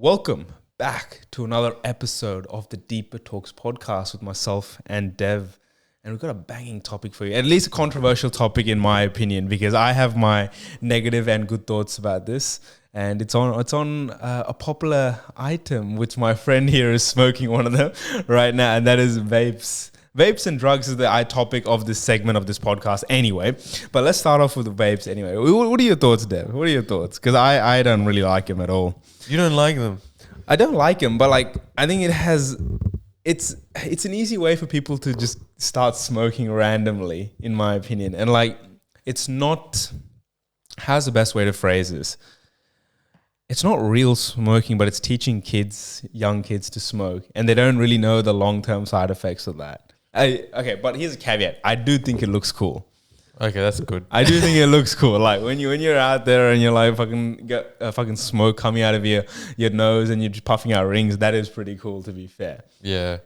Welcome back to another episode of the Deeper Talks podcast with myself and Dev. And we've got a banging topic for you, at least a controversial topic in my opinion, because I have my negative and good thoughts about this. And it's on a popular item, which my friend here is smoking one of them right now, and that is vapes. Vapes and drugs is the topic of this segment of this podcast anyway. But let's start off with the vapes anyway. What are your thoughts, Dev? What are your thoughts? Because I don't really like them at all. You don't like them? I don't like them, but like I think it's an easy way for people to just start smoking randomly, in my opinion. And like it's not, how's the best way to phrase this? It's not real smoking, but it's teaching young kids to smoke, and they don't really know the long-term side effects of that. Okay, but here's a caveat. I do think it looks cool. Okay, that's good. I do think it looks cool. Like when you're out there and you're like fucking smoke coming out of your nose and you're just puffing out rings, that is pretty cool, to be fair. Yeah.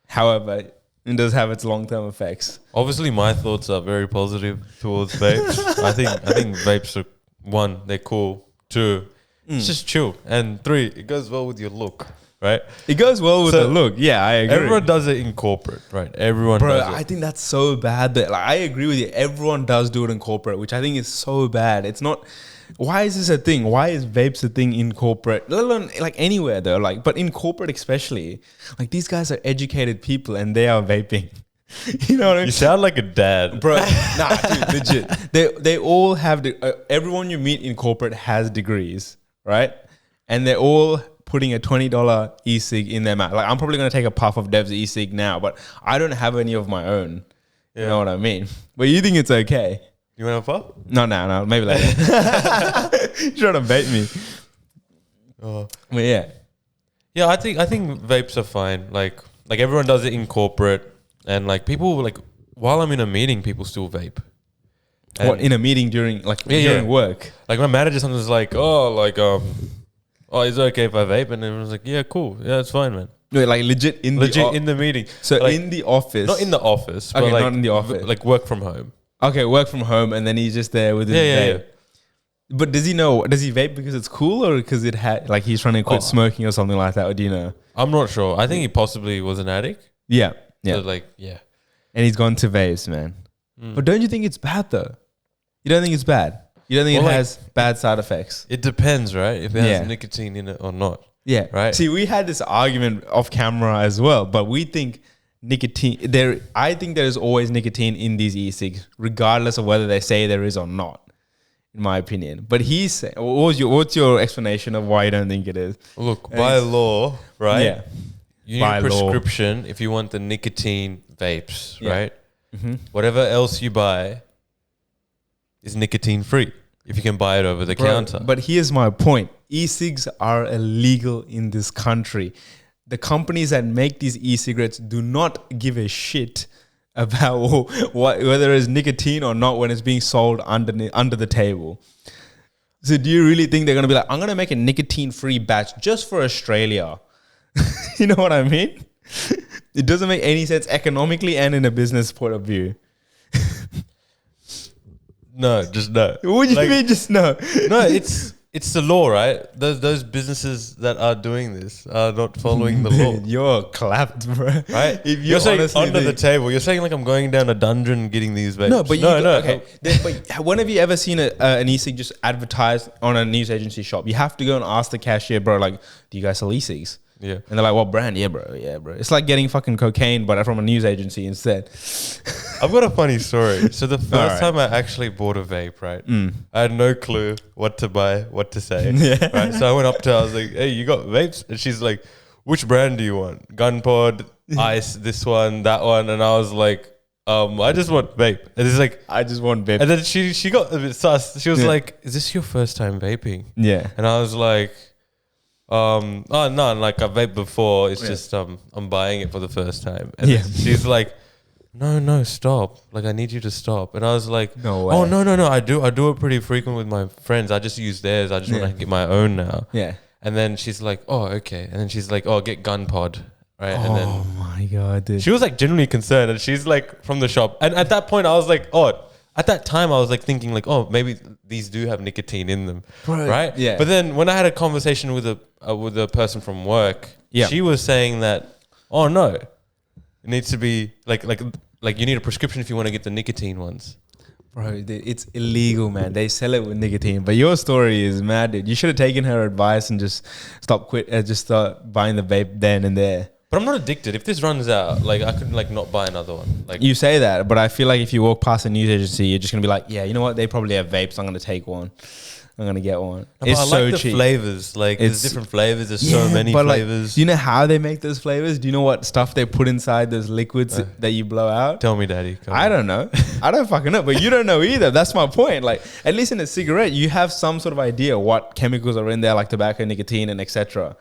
However, it does have its long-term effects. Obviously, my thoughts are very positive towards vapes. I think vapes are, one, they're cool. Two, it's just chill. And three, it goes well with your look, right? It goes well with the look. Yeah, I agree. Everyone does it in corporate, right? Everyone does it. I think that's so bad that I agree with you. Everyone does do it in corporate, which I think is so bad. It's not. Why is this a thing? Why is vapes a thing in corporate? Let alone like anywhere though. Like, but in corporate especially, like these guys are educated people and they are vaping. You know what I mean? You sound like a dad, bro. Nah, dude, legit. They all have everyone you meet in corporate has degrees, right? And they're all putting a $20 e-cig in their mouth. Like I'm probably going to take a puff of Dev's e-cig now, but I don't have any of my own. Yeah. You know what I mean? But you think it's okay? You want a puff? No, maybe later. You're trying to bait me. Oh. But yeah. Yeah, I think vapes are fine. Like everyone does it in corporate, and like people like while I'm in a meeting, people still vape. And what, in a meeting during work? Like my manager sometimes is like, oh, is it okay if I vape? And everyone's like, yeah, cool. Yeah, it's fine, man. Wait, like legit in the meeting. So like, in the office. Not in the office. Okay, but like, not in the office. Like work from home. Okay, work from home, and then he's just there with his vape. Yeah. But does he vape because it's cool, or because he's trying to quit smoking or something like that? Or do you know? I'm not sure. I think he possibly was an addict. Yeah. So And he's gone to vapes, man. But don't you think it's bad though? You don't think it's bad? You don't think it has bad side effects? It depends, right? If it has nicotine in it or not. Yeah. Right. See, we had this argument off camera as well, but we think I think there is always nicotine in these e-cigs, regardless of whether they say there is or not, in my opinion. But he's saying, what's your explanation of why you don't think it is? Look, by law, right? Yeah. You need a prescription if you want the nicotine vapes, right? Mm-hmm. Whatever else you buy is nicotine free if you can buy it over the counter. But here's my point. E-cigs are illegal in this country. The companies that make these e-cigarettes do not give a shit about whether it's nicotine or not when it's being sold under the table. So do you really think they're going to be like, I'm going to make a nicotine-free batch just for Australia? You know what I mean? It doesn't make any sense economically and in a business point of view. No, just no. What do you mean just no? No, it's the law, right? Those businesses that are doing this are not following the law. You're clapped, bro. Right? If you're saying under the table, you're saying like I'm going down a dungeon getting these vapes. No, but okay. But when have you ever seen an e-cig just advertised on a news agency shop? You have to go and ask the cashier, bro, like, do you guys sell e-cigs? Yeah. And they're like, what brand? Yeah, bro. It's like getting fucking cocaine, but from a news agency instead. I've got a funny story. So the first time I actually bought a vape, right? I had no clue what to buy, what to say. Yeah. Right? So I went up to her, I was like, hey, you got vapes? And she's like, which brand do you want? Gun Pod, Ice, this one, that one. And I was like, I just want vape. And it's like, I just want vape. And then she got a bit sus. She was like, is this your first time vaping? Yeah. And I was like, oh no, like I've vaped before. It's just I'm buying it for the first time. And she's like, no, stop. Like I need you to stop. And I was like, no way. Oh no. I do it pretty frequent with my friends. I just use theirs. I just want to get my own now. Yeah. And then she's like, oh, okay. And then she's like, oh, get Gun Pod. Right. Oh and then my God, dude. She was like genuinely concerned, and she's like from the shop. And at that point I was like, oh, at that time I was like thinking like, oh, maybe these do have nicotine in them. Right? Yeah. But then when I had a conversation with with a person from work. Yeah. She was saying that, oh no, it needs to be like you need a prescription if you want to get the nicotine ones. Bro, it's illegal, man. They sell it with nicotine. But your story is mad, dude. You should have taken her advice and just just start buying the vape then and there. But I'm not addicted. If this runs out, like I could like not buy another one. Like you say that, but I feel like if you walk past a news agency, you're just gonna be like, yeah, you know what? They probably have vapes. I'm gonna take one. I'm gonna get one. It's I so like the cheap. Flavors. Like there's different flavors. There's so many flavors. Like, do you know how they make those flavors? Do you know what stuff they put inside those liquids that you blow out? Tell me, Daddy. I don't know. I don't fucking know. But you don't know either. That's my point. Like at least in a cigarette, you have some sort of idea what chemicals are in there, like tobacco, nicotine, and etc.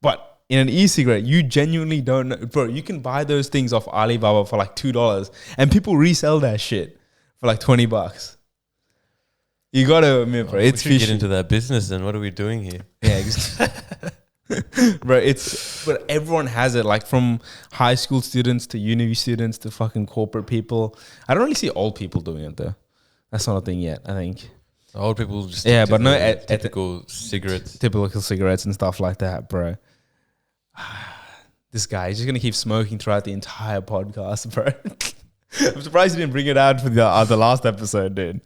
But in an e-cigarette, you genuinely don't know. Bro, you can buy those things off Alibaba for like $2, and people resell that shit for like $20. You gotta admit, bro, it's fishy. Get into that business, then what are we doing here? Yeah, bro, but everyone has it. Like from high school students to uni students to fucking corporate people. I don't really see old people doing it though. That's not a thing yet. I think old people just but no typical cigarettes, typical cigarettes and stuff like that, bro. This guy is just gonna keep smoking throughout the entire podcast, bro. I'm surprised you didn't bring it out for the last episode, dude.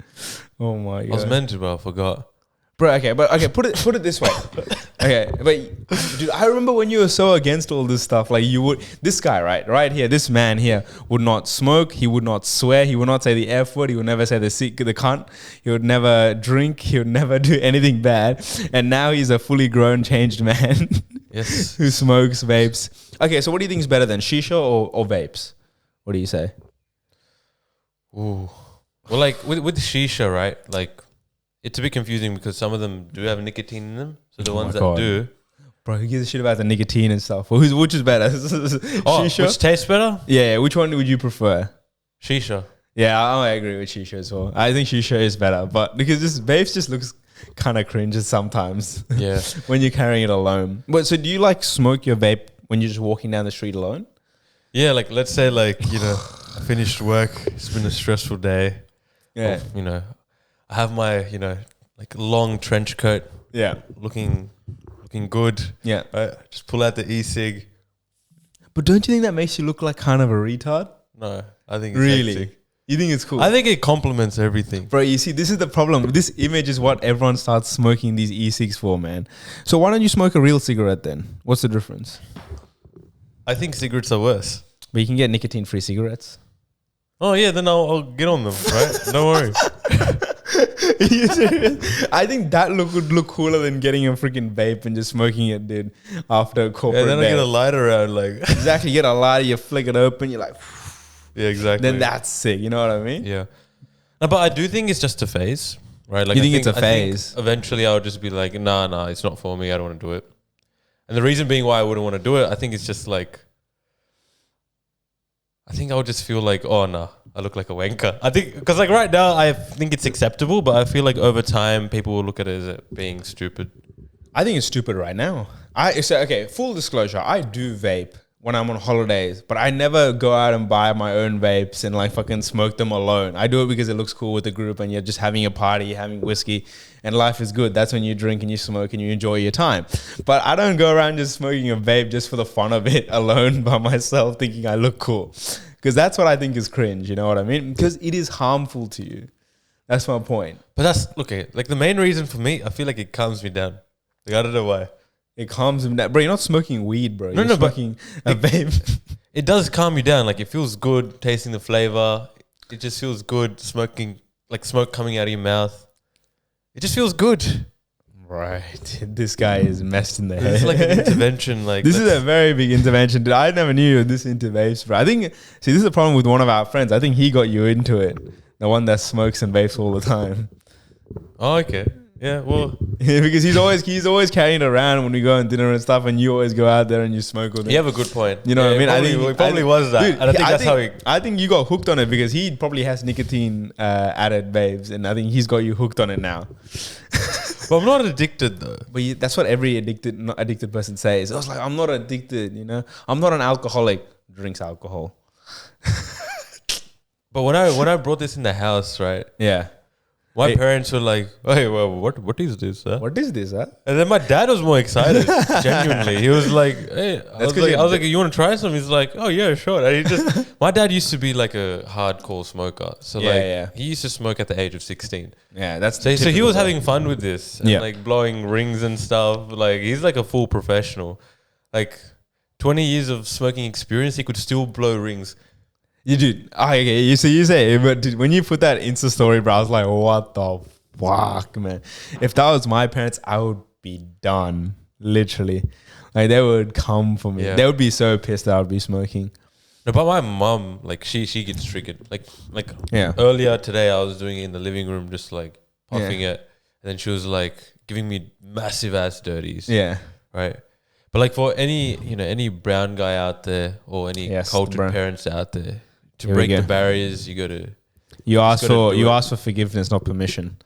Oh my god. I was meant to, but I forgot. Bro, put it this way. Okay, but dude, I remember when you were so against all this stuff. Like this guy, right here, this man here would not smoke. He would not swear. He would not say the F word. He would never say the cunt. He would never drink. He would never do anything bad. And now he's a fully grown, changed man. Yes. Who smokes, vapes. Okay, so what do you think is better then, shisha or vapes? What do you say? Ooh. Well, like with shisha, right? Like it's a bit confusing because some of them do have nicotine in them. So the ones that do, bro, who gives a shit about the nicotine and stuff? Well, which is better? Shisha? Which tastes better? Yeah. Which one would you prefer? Shisha. Yeah, I agree with shisha as well. I think shisha is better, but because this vapes just looks kind of cringe sometimes. Yeah. When you're carrying it alone. But so do you like smoke your vape when you're just walking down the street alone? Yeah, like let's say like, you know, I finished work, it's been a stressful day. Yeah. You know, I have my, you know, like long trench coat. Yeah. Looking good. Yeah. Right? Just pull out the e-cig. But don't you think that makes you look like kind of a retard? No, I think it's really hectic. You think it's cool? I think it complements everything. Bro, you see, this is the problem. This image is what everyone starts smoking these e-cigs for, man. So why don't you smoke a real cigarette then? What's the difference? I think cigarettes are worse. But you can get nicotine-free cigarettes. Oh yeah, then I'll get on them, right? Don't worry. I think that would look cooler than getting a freaking vape and just smoking it, dude, after a corporate then day. I get a lighter out, like exactly. You get a lighter, you flick it open, you're like, yeah, exactly. Then that's sick. You know what I mean? Yeah. No, but I do think it's just a phase, right? Like you think it's a phase? Eventually, I'll just be like, nah, it's not for me. I don't want to do it. And the reason being why I wouldn't want to do it, I think it's just like, I think I would just feel like, oh no, I look like a wanker. I think because like right now I think it's acceptable, but I feel like over time people will look at it as it being stupid. I think it's stupid right now. Okay, full disclosure, I do vape when I'm on holidays, but I never go out and buy my own vapes and like fucking smoke them alone. I do it because it looks cool with the group and you're just having a party, you're having whiskey and life is good. That's when you drink and you smoke and you enjoy your time. But I don't go around just smoking a vape just for the fun of it alone by myself thinking I look cool. Because that's what I think is cringe, you know what I mean? Because it is harmful to you. That's my point. But that's, okay, like the main reason for me, I feel like it calms me down. Like I don't know why. It calms him down. Bro, you're not smoking weed, bro. You're smoking a vape. It does calm you down. Like it feels good tasting the flavor. It just feels good smoking, like smoke coming out of your mouth. It just feels good. Right. This guy is messed in the head. It's like an intervention. Like this is a very big intervention. Dude, I never knew you were this into vapes, bro. I think, see, this is the problem with one of our friends. I think he got you into it. The one that smokes and vapes all the time. Oh, okay. Yeah, well, because he's always carrying it around when we go on dinner and stuff, and you always go out there and you smoke with him. You have a good point. You know what I mean? It probably was that. Dude, and I think that's how he. I think you got hooked on it because he probably has nicotine added vapes, and I think he's got you hooked on it now. But I'm not addicted though. But that's what every addicted person says. I was like, I'm not addicted. You know, I'm not an alcoholic. Drinks alcohol. But when I brought this in the house, right? Yeah. My parents were like, "Hey, well, what is this? Huh?" What is this, huh? And then my dad was more excited. Genuinely, he was like, "Hey," I was like, "You want to try some?" He's like, "Oh yeah, sure." And he just, my dad used to be like a hardcore smoker, so he used to smoke at the age of 16. Yeah, that's so he was having fun with this, and like blowing rings and stuff. Like he's like a full professional. Like 20 years of smoking experience, he could still blow rings. You do. Okay, you say, but dude, when you put that Insta story, bro, I was like, what the fuck, man? If that was my parents, I would be done. Literally. Like, they would come for me. Yeah. They would be so pissed that I would be smoking. No, but my mom, like, she gets triggered. Like earlier today, I was doing it in the living room, just like puffing it. And then she was like giving me massive ass dirties. Yeah. Right. But like for any brown guy out there or any cultured parents out there, to break the barriers, you got to. You ask for forgiveness, not permission.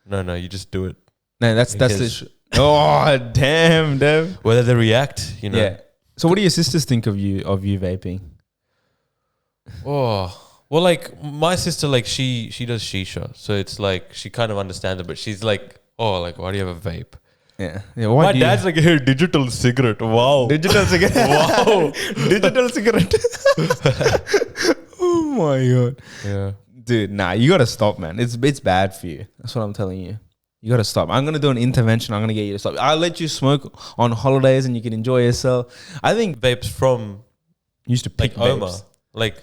No, you just do it. No, that's the. Oh damn, Dev. Whether they react, Yeah. So, what do your sisters think of you vaping? Oh, well, like my sister, like she does shisha, so it's like she kind of understands it, but she's like, oh, like why do you have a vape? Yeah. My dad's like, hey, digital cigarette. Wow. Digital cigarette. Wow. Digital cigarette. Oh my God. Yeah. Dude, nah, you got to stop, man. It's bad for you. That's what I'm telling you. You got to stop. I'm going to do an intervention. I'm going to get you to stop. I'll let you smoke on holidays and you can enjoy yourself. I think vapes from used to pick like Oma. vapes. Like,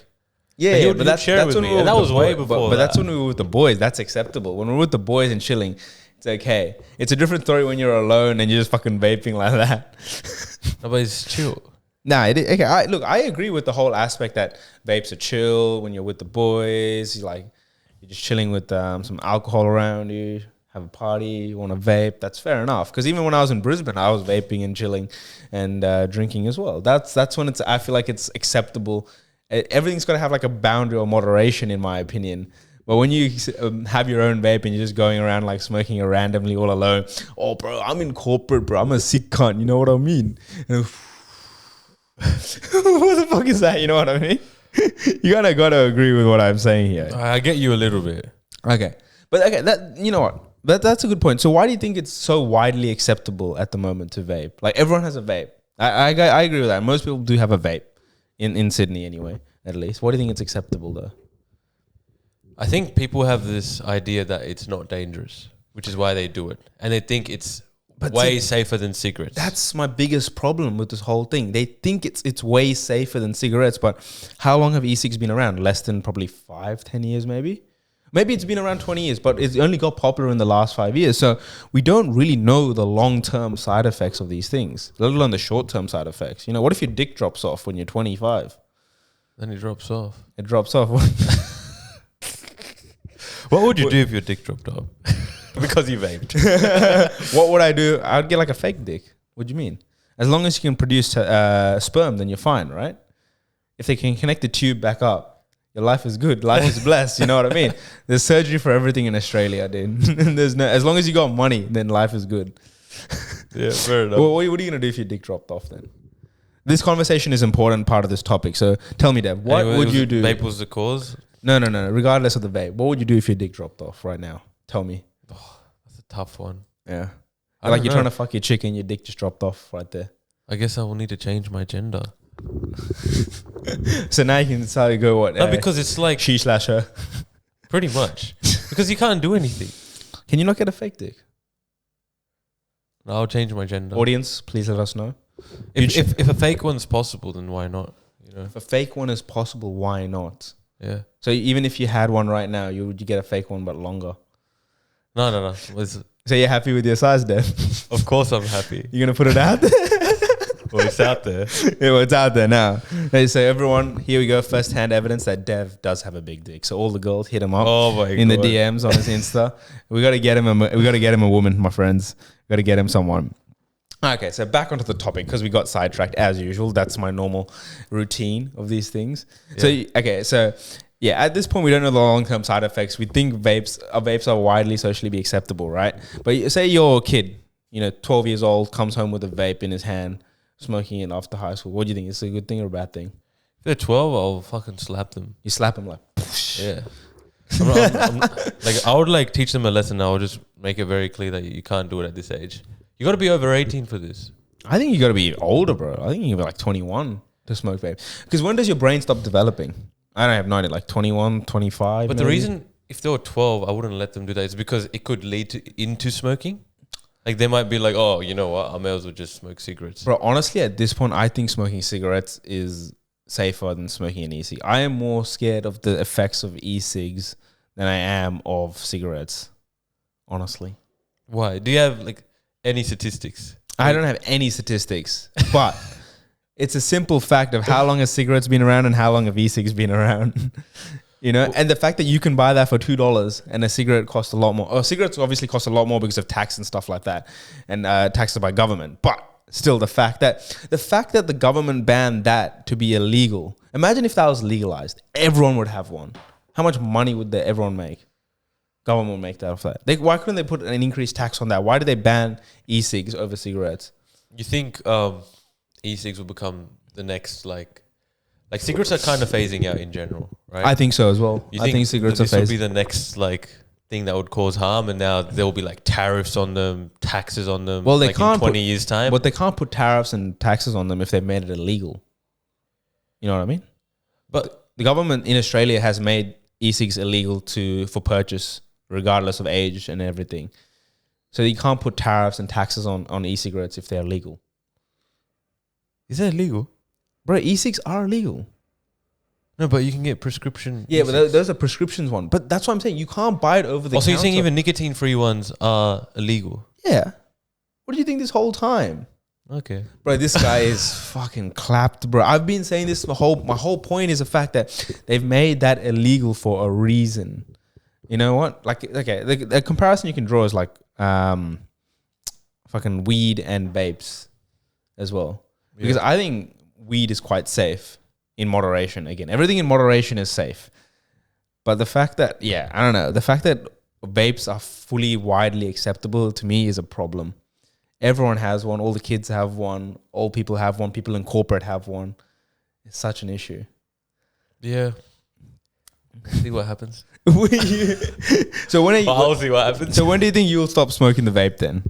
yeah, but that's when we were that was way before. But that's when we were with the boys. That's acceptable. When we're with the boys and chilling, it's okay. It's a different story when you're alone and you're just fucking vaping like that. No, but it's chill. Nah, okay. I agree with the whole aspect that vapes are chill when you're with the boys. You're just chilling with some alcohol around you. Have a party. You want to vape. That's fair enough. Because even when I was in Brisbane, I was vaping and chilling and drinking as well. That's when I feel like it's acceptable. Everything's got to have like a boundary or moderation, in my opinion. But when you have your own vape and you're just going around like smoking it randomly all alone, oh, bro, I'm in corporate, bro. I'm a sick cunt. You know what I mean? What the fuck is that? You know what I mean? You kind of got to agree with what I'm saying here. I get you a little bit. Okay. But okay, you know what? That's a good point. So why do you think it's so widely acceptable at the moment to vape? Like everyone has a vape. I agree with that. Most people do have a vape in Sydney anyway, at least. Why do you think it's acceptable though? I think people have this idea that it's not dangerous, which is why they do it. And they think it's way safer than cigarettes. That's my biggest problem with this whole thing. They think it's way safer than cigarettes, but how long have e-cigs been around? Less than probably 5-10 years maybe? Maybe it's been around 20 years, but it's only got popular in the last 5 years. So we don't really know the long-term side effects of these things, let alone the short-term side effects. You know, what if your dick drops off when you're 25? Then it drops off. It drops off. What would you do if your dick dropped off? Because you vaped. What would I do? I'd get like a fake dick. What do you mean? As long as you can produce sperm, then you're fine, right? If they can connect the tube back up, your life is good. Life is blessed. You know what I mean? There's surgery for everything in Australia, dude. There's no, as long as you got money, then life is good. Yeah, fair enough. What are you going to do if your dick dropped off then? This conversation is an important part of this topic. So tell me, Deb, what would you do? Vape was the cause? No. Regardless of the vape, what would you do if your dick dropped off right now? Tell me. Oh, that's a tough one. Yeah. Like you're trying to fuck your chick and your dick just dropped off right there. I guess I will need to change my gender. So now you can decide to go what? No, because it's like she/her. Pretty much. Because you can't do anything. Can you not get a fake dick? No, I'll change my gender. Audience, please let us know. If a fake one's possible, then why not? You know, if a fake one is possible, why not? Yeah. So even if you had one right now, would you get a fake one but longer? No. So you're happy with your size, Dev? Of course I'm happy. You're going to put it out there? Well, it's out there. Yeah, well, it's out there now. Hey, so everyone, here we go. First-hand evidence that Dev does have a big dick. So all the girls hit him up in the DMs on his Insta. We got to get him a woman, my friends. We got to get him someone. Okay, so back onto the topic because we got sidetracked as usual. That's my normal routine of these things. Yeah. So at this point we don't know the long-term side effects. We think vapes are widely socially be acceptable, right? But say you're a kid, 12 years old, comes home with a vape in his hand, smoking it after high school. What do you think? Is it a good thing or a bad thing? If they're 12, I'll fucking slap them. You slap them like, yeah. Like I would like teach them a lesson. I would just make it very clear that you can't do it at this age. You got to be over 18 for this. I think you got to be older, bro. I think you got to be like 21 to smoke vape. Because when does your brain stop developing? I don't have no idea, like 21, 25. But maybe? the reason, if they were 12, I wouldn't let them do that. Is because it could lead into smoking. Like they might be like, oh, you know what? I may as well just smoke cigarettes. Bro, honestly, at this point, I think smoking cigarettes is safer than smoking an e-cig. I am more scared of the effects of e-cigs than I am of cigarettes, honestly. Why? Do you have like any statistics? I don't have any statistics, but it's a simple fact of how long have cigarettes been around and how long have e-cigs been around. You know, and the fact that you can buy that for $2 and a cigarette costs a lot more. Oh, cigarettes obviously cost a lot more because of tax and stuff like that, and taxes by government. But still, the fact that the government banned that to be illegal. Imagine if that was legalized, everyone would have one. How much money would everyone make? Government would make that off that. Why couldn't they put an increased tax on that? Why did they ban e-cigs over cigarettes? You think e-cigs will become the next like cigarettes are kind of phasing out in general, right? I think so as well. I think cigarettes are phasing. This will be the next like thing that would cause harm, and now there will be like tariffs on them, taxes on them. Well, they like can't in 20 years time. But they can't put tariffs and taxes on them if they've made it illegal. You know what I mean? But the government in Australia has made e-cigs illegal for purchase, regardless of age and everything. So you can't put tariffs and taxes on e-cigarettes if they're legal. Is that illegal? Bro, e-cigs are illegal. No, but you can get prescription. Yeah, but those are prescriptions one. But that's what I'm saying. You can't buy it over the counter. So you're saying even nicotine-free ones are illegal? Yeah. What do you think this whole time? Okay. Bro, this guy is fucking clapped, bro. I've been saying this my whole point is the fact that they've made that illegal for a reason. You know what? Like, okay, the comparison you can draw is like fucking weed and vapes as well. Yeah. Because I think weed is quite safe in moderation. Again, everything in moderation is safe. But the fact that, I don't know, the fact that vapes are fully widely acceptable to me is a problem. Everyone has one. All the kids have one. Old people have one. People in corporate have one. It's such an issue. Yeah. See what happens. So when I'll see what happens. So when do you think you'll stop smoking the vape then?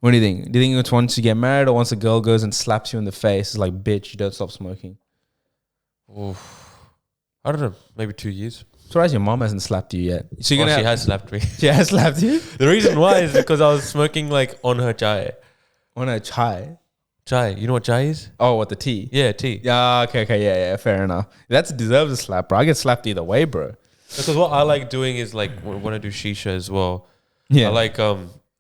What do you think? Do you think it's once you get married or once a girl goes and slaps you in the face, it's like, bitch, you don't stop smoking? Oof. I don't know. Maybe 2 years. Surprised your mom hasn't slapped you yet. So she has slapped me. She has slapped you? The reason why is because I was smoking like on her chai. On her chai? Chai. You know what chai is? Oh, what, the tea? Yeah, tea. Yeah, okay, yeah, fair enough. That deserves a slap, bro. I get slapped either way, bro. Because what I like doing is like when I do shisha as well. Yeah. I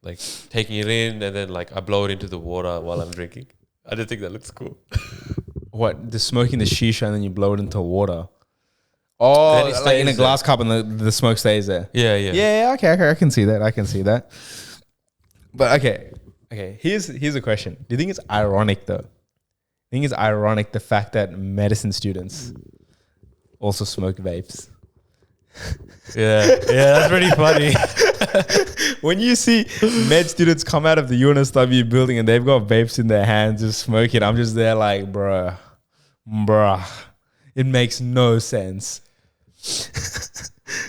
like taking it in and then like I blow it into the water while I'm drinking. I just think that looks cool. What? The smoking the shisha and then you blow it into water? Oh, like in a glass cup and the smoke stays there. Yeah. Yeah, okay, I can see that. But okay. Here's a question. Do you think it's ironic though? I think it's ironic the fact that medicine students also smoke vapes. Yeah, that's pretty funny. When you see med students come out of the UNSW building and they've got vapes in their hands just smoking, I'm just there like, bruh. It makes no sense.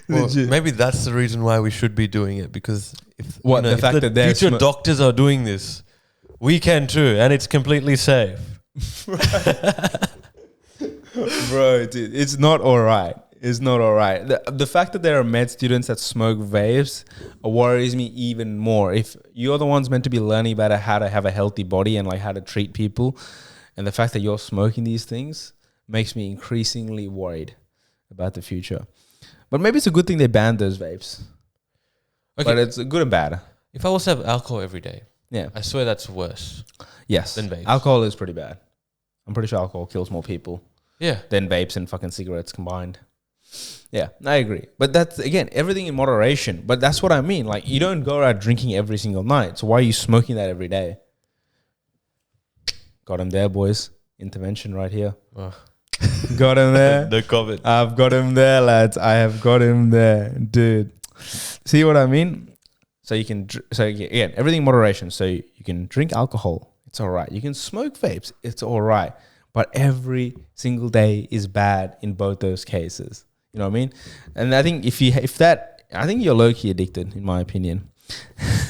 Well, maybe that's the reason why we should be doing it, because if the future doctors are doing this, we can too, and it's completely safe. Bro, dude, it's not all right. It's not all right. The fact that there are med students that smoke vapes worries me even more. If you're the ones meant to be learning about how to have a healthy body and like how to treat people, and the fact that you're smoking these things makes me increasingly worried about the future. But maybe it's a good thing they banned those vapes. Okay. But it's good and bad. If I was to have alcohol every day, yeah, I swear that's worse. Yes. Than vapes. Alcohol is pretty bad. I'm pretty sure alcohol kills more people. Yeah. Than vapes and fucking cigarettes combined. Yeah, I agree. But that's, again, everything in moderation. But that's what I mean. Like, you don't go out drinking every single night. So why are you smoking that every day? Got him there, boys. Intervention right here. Oh. Got him there. No comment. I've got him there, lads. I have got him there, dude. See what I mean? So you can, again, everything in moderation. So you can drink alcohol. It's all right. You can smoke vapes. It's all right. But every single day is bad in both those cases. You know what I mean? And I think I think you're low key addicted, in my opinion.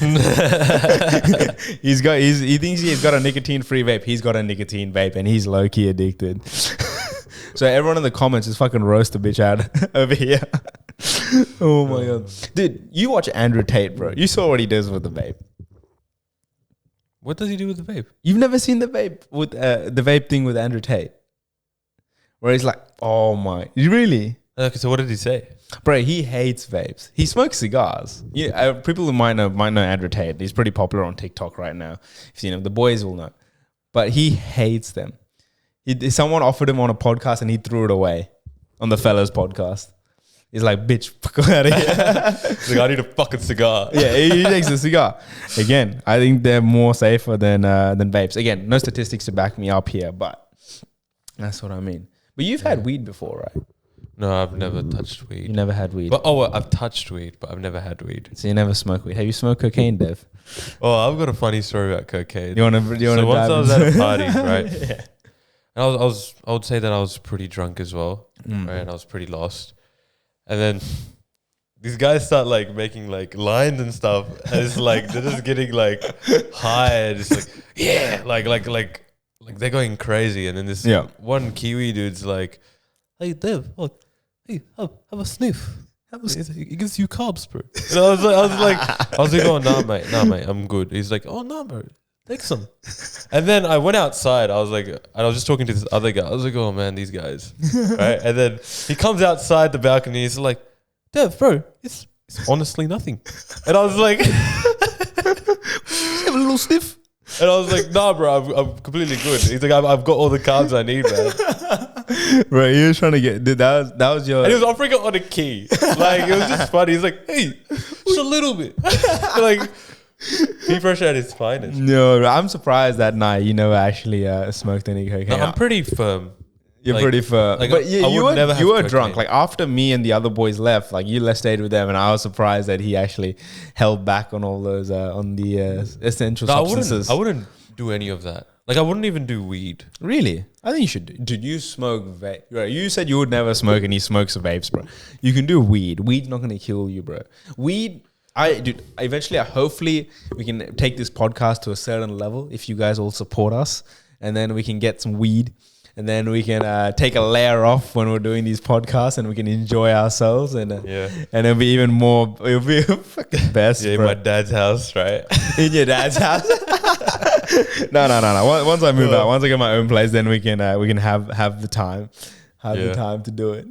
He thinks he's got a nicotine free vape. He's got a nicotine vape, and he's low key addicted. So everyone in the comments just fucking roast the bitch out over here. Oh my god, dude! You watch Andrew Tate, bro. You saw what he does with the vape. What does he do with the vape? You've never seen the vape with the vape thing with Andrew Tate, where he's like, "Oh my, you really?" Okay, so what did he say? Bro, he hates vapes. He smokes cigars. People who might know Andrew Tate. He's pretty popular on TikTok right now. If you've seen him, the boys will know. But he hates them. Someone offered him on a podcast and he threw it away on the Fellas podcast. He's like, bitch, fuck out of here. He's like, I need a fucking cigar. Yeah, he takes a cigar. Again, I think they're more safer than vapes. Again, no statistics to back me up here, but that's what I mean. But you've had weed before, right? No, I've never touched weed. You never had weed? But I've touched weed, but I've never had weed. So you never smoked weed. Have you smoked cocaine, Dev? Oh, I've got a funny story about cocaine. You wanna so once I was at a party, right? Yeah. And I would say that I was pretty drunk as well, right? And I was pretty lost. And then these guys start like making like lines and stuff. And it's like they're just getting like high and it's like, yeah, like they're going crazy. And then this one Kiwi dude's like, hey Dev, look, hey, have a sniff. It gives you carbs, bro. And I was like, oh nah mate, I'm good. He's like, oh no, bro, take some. And then I went outside. I was just talking to this other guy. I was like, oh man, these guys, right? And then he comes outside the balcony. He's like, Dev, bro, it's honestly nothing. And I was like, have a little sniff. And I was like, nah, bro, I'm completely good. He's like, I've got all the carbs I need, man. Right, he was trying to get that was your. And he was offering it on a key. Like it was just funny. He's like, hey, just a little bit. Like he fresh at his finest. No, I'm surprised that night you never actually smoked any cocaine. No, I'm pretty firm. You're pretty firm. Like, but you were drunk. cocaine. Like after me and the other boys left, like you stayed with them, and I was surprised that he actually held back on all those on the essential substances. I wouldn't do any of that. Like I wouldn't even do weed. Really? I think you should. Dude, you smoke vape. Right, you said you would never smoke, and he smokes vapes, bro. You can do weed. Weed's not gonna kill you, bro. Weed. Hopefully we can take this podcast to a certain level if you guys all support us, and then we can get some weed. And then we can take a layer off when we're doing these podcasts, and we can enjoy ourselves, and and it'll be even more. It'll be fucking best. Yeah, bro. in my dad's house, right? In your dad's house? No. Once I move out, once I get my own place, then we can have the time, the time to do it.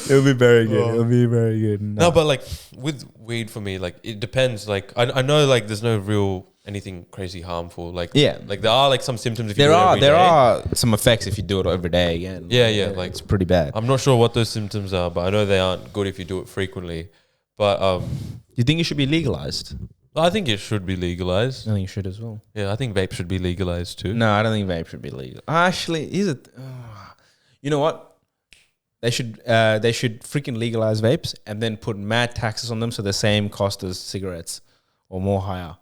It'll be very good. It'll be very good. No, but like with weed for me, like it depends. Like I know like there's no real anything crazy harmful. Like like there are like some symptoms if you do it every day. There are some effects if you do it every day again. Yeah, like it's pretty bad. I'm not sure what those symptoms are, but I know they aren't good if you do it frequently. But you think it should be legalized? I think it should be legalized. I think it should as well. Yeah, I think vape should be legalized too. No, I don't think vape should be legal. Actually, you know what? They should freaking legalize vapes and then put mad taxes on them so the same cost as cigarettes or more higher.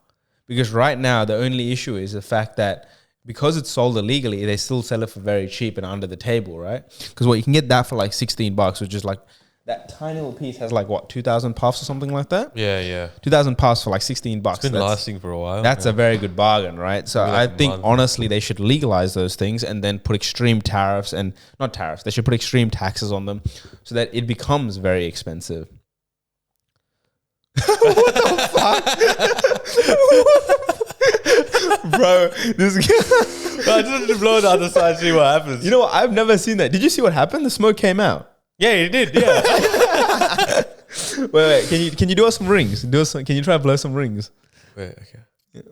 Because right now the only issue is the fact that because it's sold illegally, they still sell it for very cheap and under the table, right? Because you can get that for like $16, which is like that tiny little piece has like what 2,000 puffs or something like that. Yeah. 2,000 puffs for like $16. It's been lasting for a while. That's a very good bargain, right? So I think honestly they should legalize those things and then put extreme tariffs and not tariffs. They should put extreme taxes on them so that it becomes very expensive. What the fuck? Bro, this guy. I just wanted to blow the other side, see what happens. You know what? I've never seen that. Did you see what happened? The smoke came out. Yeah, it did. Yeah. wait. Can you do us some rings? Can you try to blow some rings? Wait. Okay. Yeah.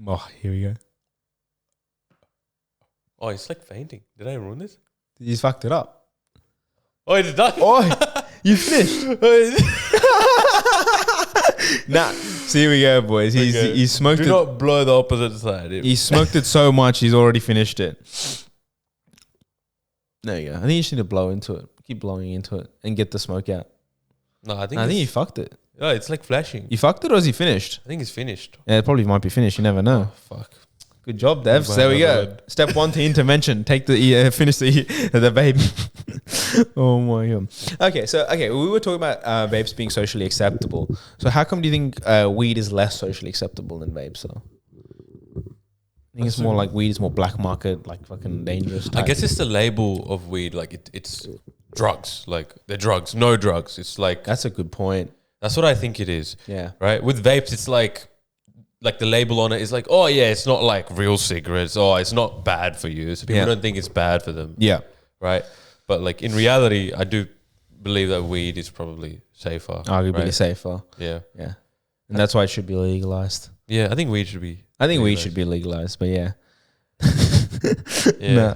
Oh, here we go. Oh, it's like fainting. Did I ruin this? You just fucked it up. Oh, it's done. Oh, you finished. Nah, so here we go, boys. He smoked it. Do not blow the opposite side. He smoked it so much, he's already finished it. There you go. I think you just need to blow into it. Keep blowing into it and get the smoke out. No, I think you fucked it. Yeah, it's like flashing. You fucked it or is he finished? I think it's finished. Yeah, it probably might be finished. You never know. Oh, fuck. Good job, Dev. So there we go. Step 1 to intervention. Take the finish the vape. Oh my god. Okay, we were talking about vapes being socially acceptable. So how come do you think weed is less socially acceptable than vapes? So I think it's more like weed is more black market, like fucking dangerous type. I guess it's the label of weed. Like it's drugs. Like they're drugs. No drugs. It's like that's a good point. That's what I think it is. Yeah. Right. With vapes, it's like the label on it is like, oh yeah, it's not like real cigarettes. Oh, it's not bad for you. So people don't think it's bad for them. Yeah. Right. But like in reality, I do believe that weed is probably safer. Arguably safer. Yeah. Yeah. And that's why it should be legalized. Yeah, I think weed should be. I think weed should be legalized, but yeah. Yeah.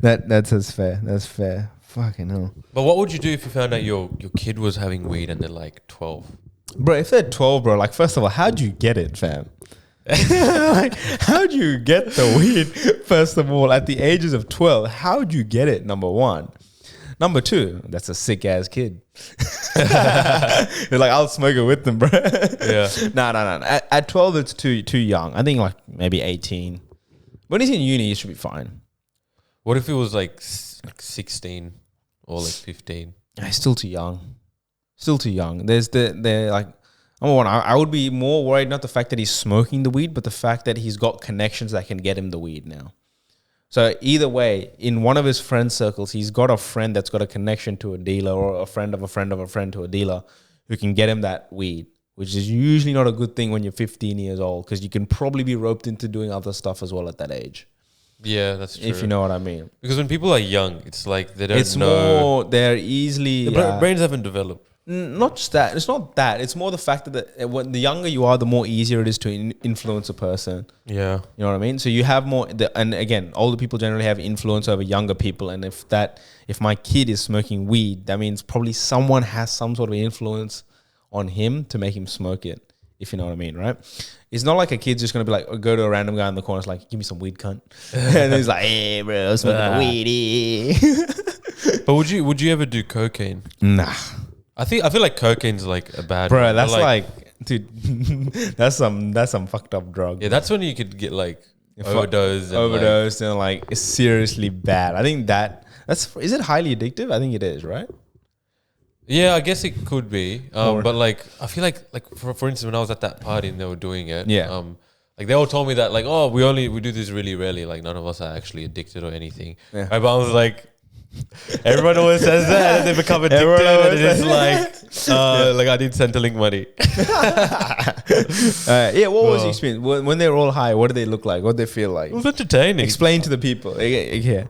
No, that's fair. That's fair. Fucking hell. But what would you do if you found out your kid was having weed and they're like 12? Bro, if they're 12, bro, like first of all, how'd you get it, fam? Like, how'd you get the weed? First of all, at the ages of 12, how'd you get it? Number one. Number two, that's a sick ass kid. You're like, I'll smoke it with them, bro. Yeah. No. At 12, it's too young. I think like maybe 18. When he's in uni, he should be fine. What if it was like 16 or like 15? He's still too young. Still too young. They're like, number one, I would be more worried not the fact that he's smoking the weed, but the fact that he's got connections that can get him the weed now. So either way, in one of his friend circles, he's got a friend that's got a connection to a dealer, or a friend of a friend of a friend to a dealer who can get him that weed, which is usually not a good thing when you're 15 years old, because you can probably be roped into doing other stuff as well at that age. Yeah, that's true. If you know what I mean. Because when people are young, it's like they don't know. It's more, they're easily... The brains haven't developed. Not just that. It's not that. It's more the fact that when the younger you are, the more easier it is to influence a person. Yeah. You know what I mean? So you have more, and again, older people generally have influence over younger people. And if my kid is smoking weed, that means probably someone has some sort of influence on him to make him smoke it. If you know what I mean, right? It's not like a kid's just going to be like, go to a random guy in the corner, it's like, give me some weed, cunt. And he's like, hey, bro, I'm smoking weed. But would you ever do cocaine? Nah. I feel like cocaine's like a bad bro. That's like dude, that's some fucked up drug. Yeah, that's when you could get like overdosed and like it's seriously bad. I think is it highly addictive? I think it is, right? Yeah, I guess it could be. But like I feel like for instance, when I was at that party and they were doing it, like they all told me that like, oh, we do this really rarely. Like none of us are actually addicted or anything. Yeah. Right, but I was like. Everyone always says that and they become addicted and it's like I need Centrelink money. What was the experience? When they were all high, what did they look like? What did they feel like? It was entertaining. Explain to the people. Yeah.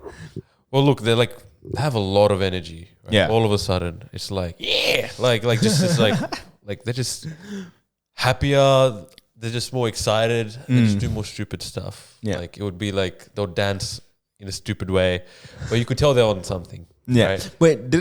Well, look, they have a lot of energy. Right? Yeah. All of a sudden, it's like, yeah. Like just like they're just happier. They're just more excited. They just do more stupid stuff. Yeah. Like it would be like they'll dance in a stupid way, but you could tell they're on something. Yeah. Right? Wait,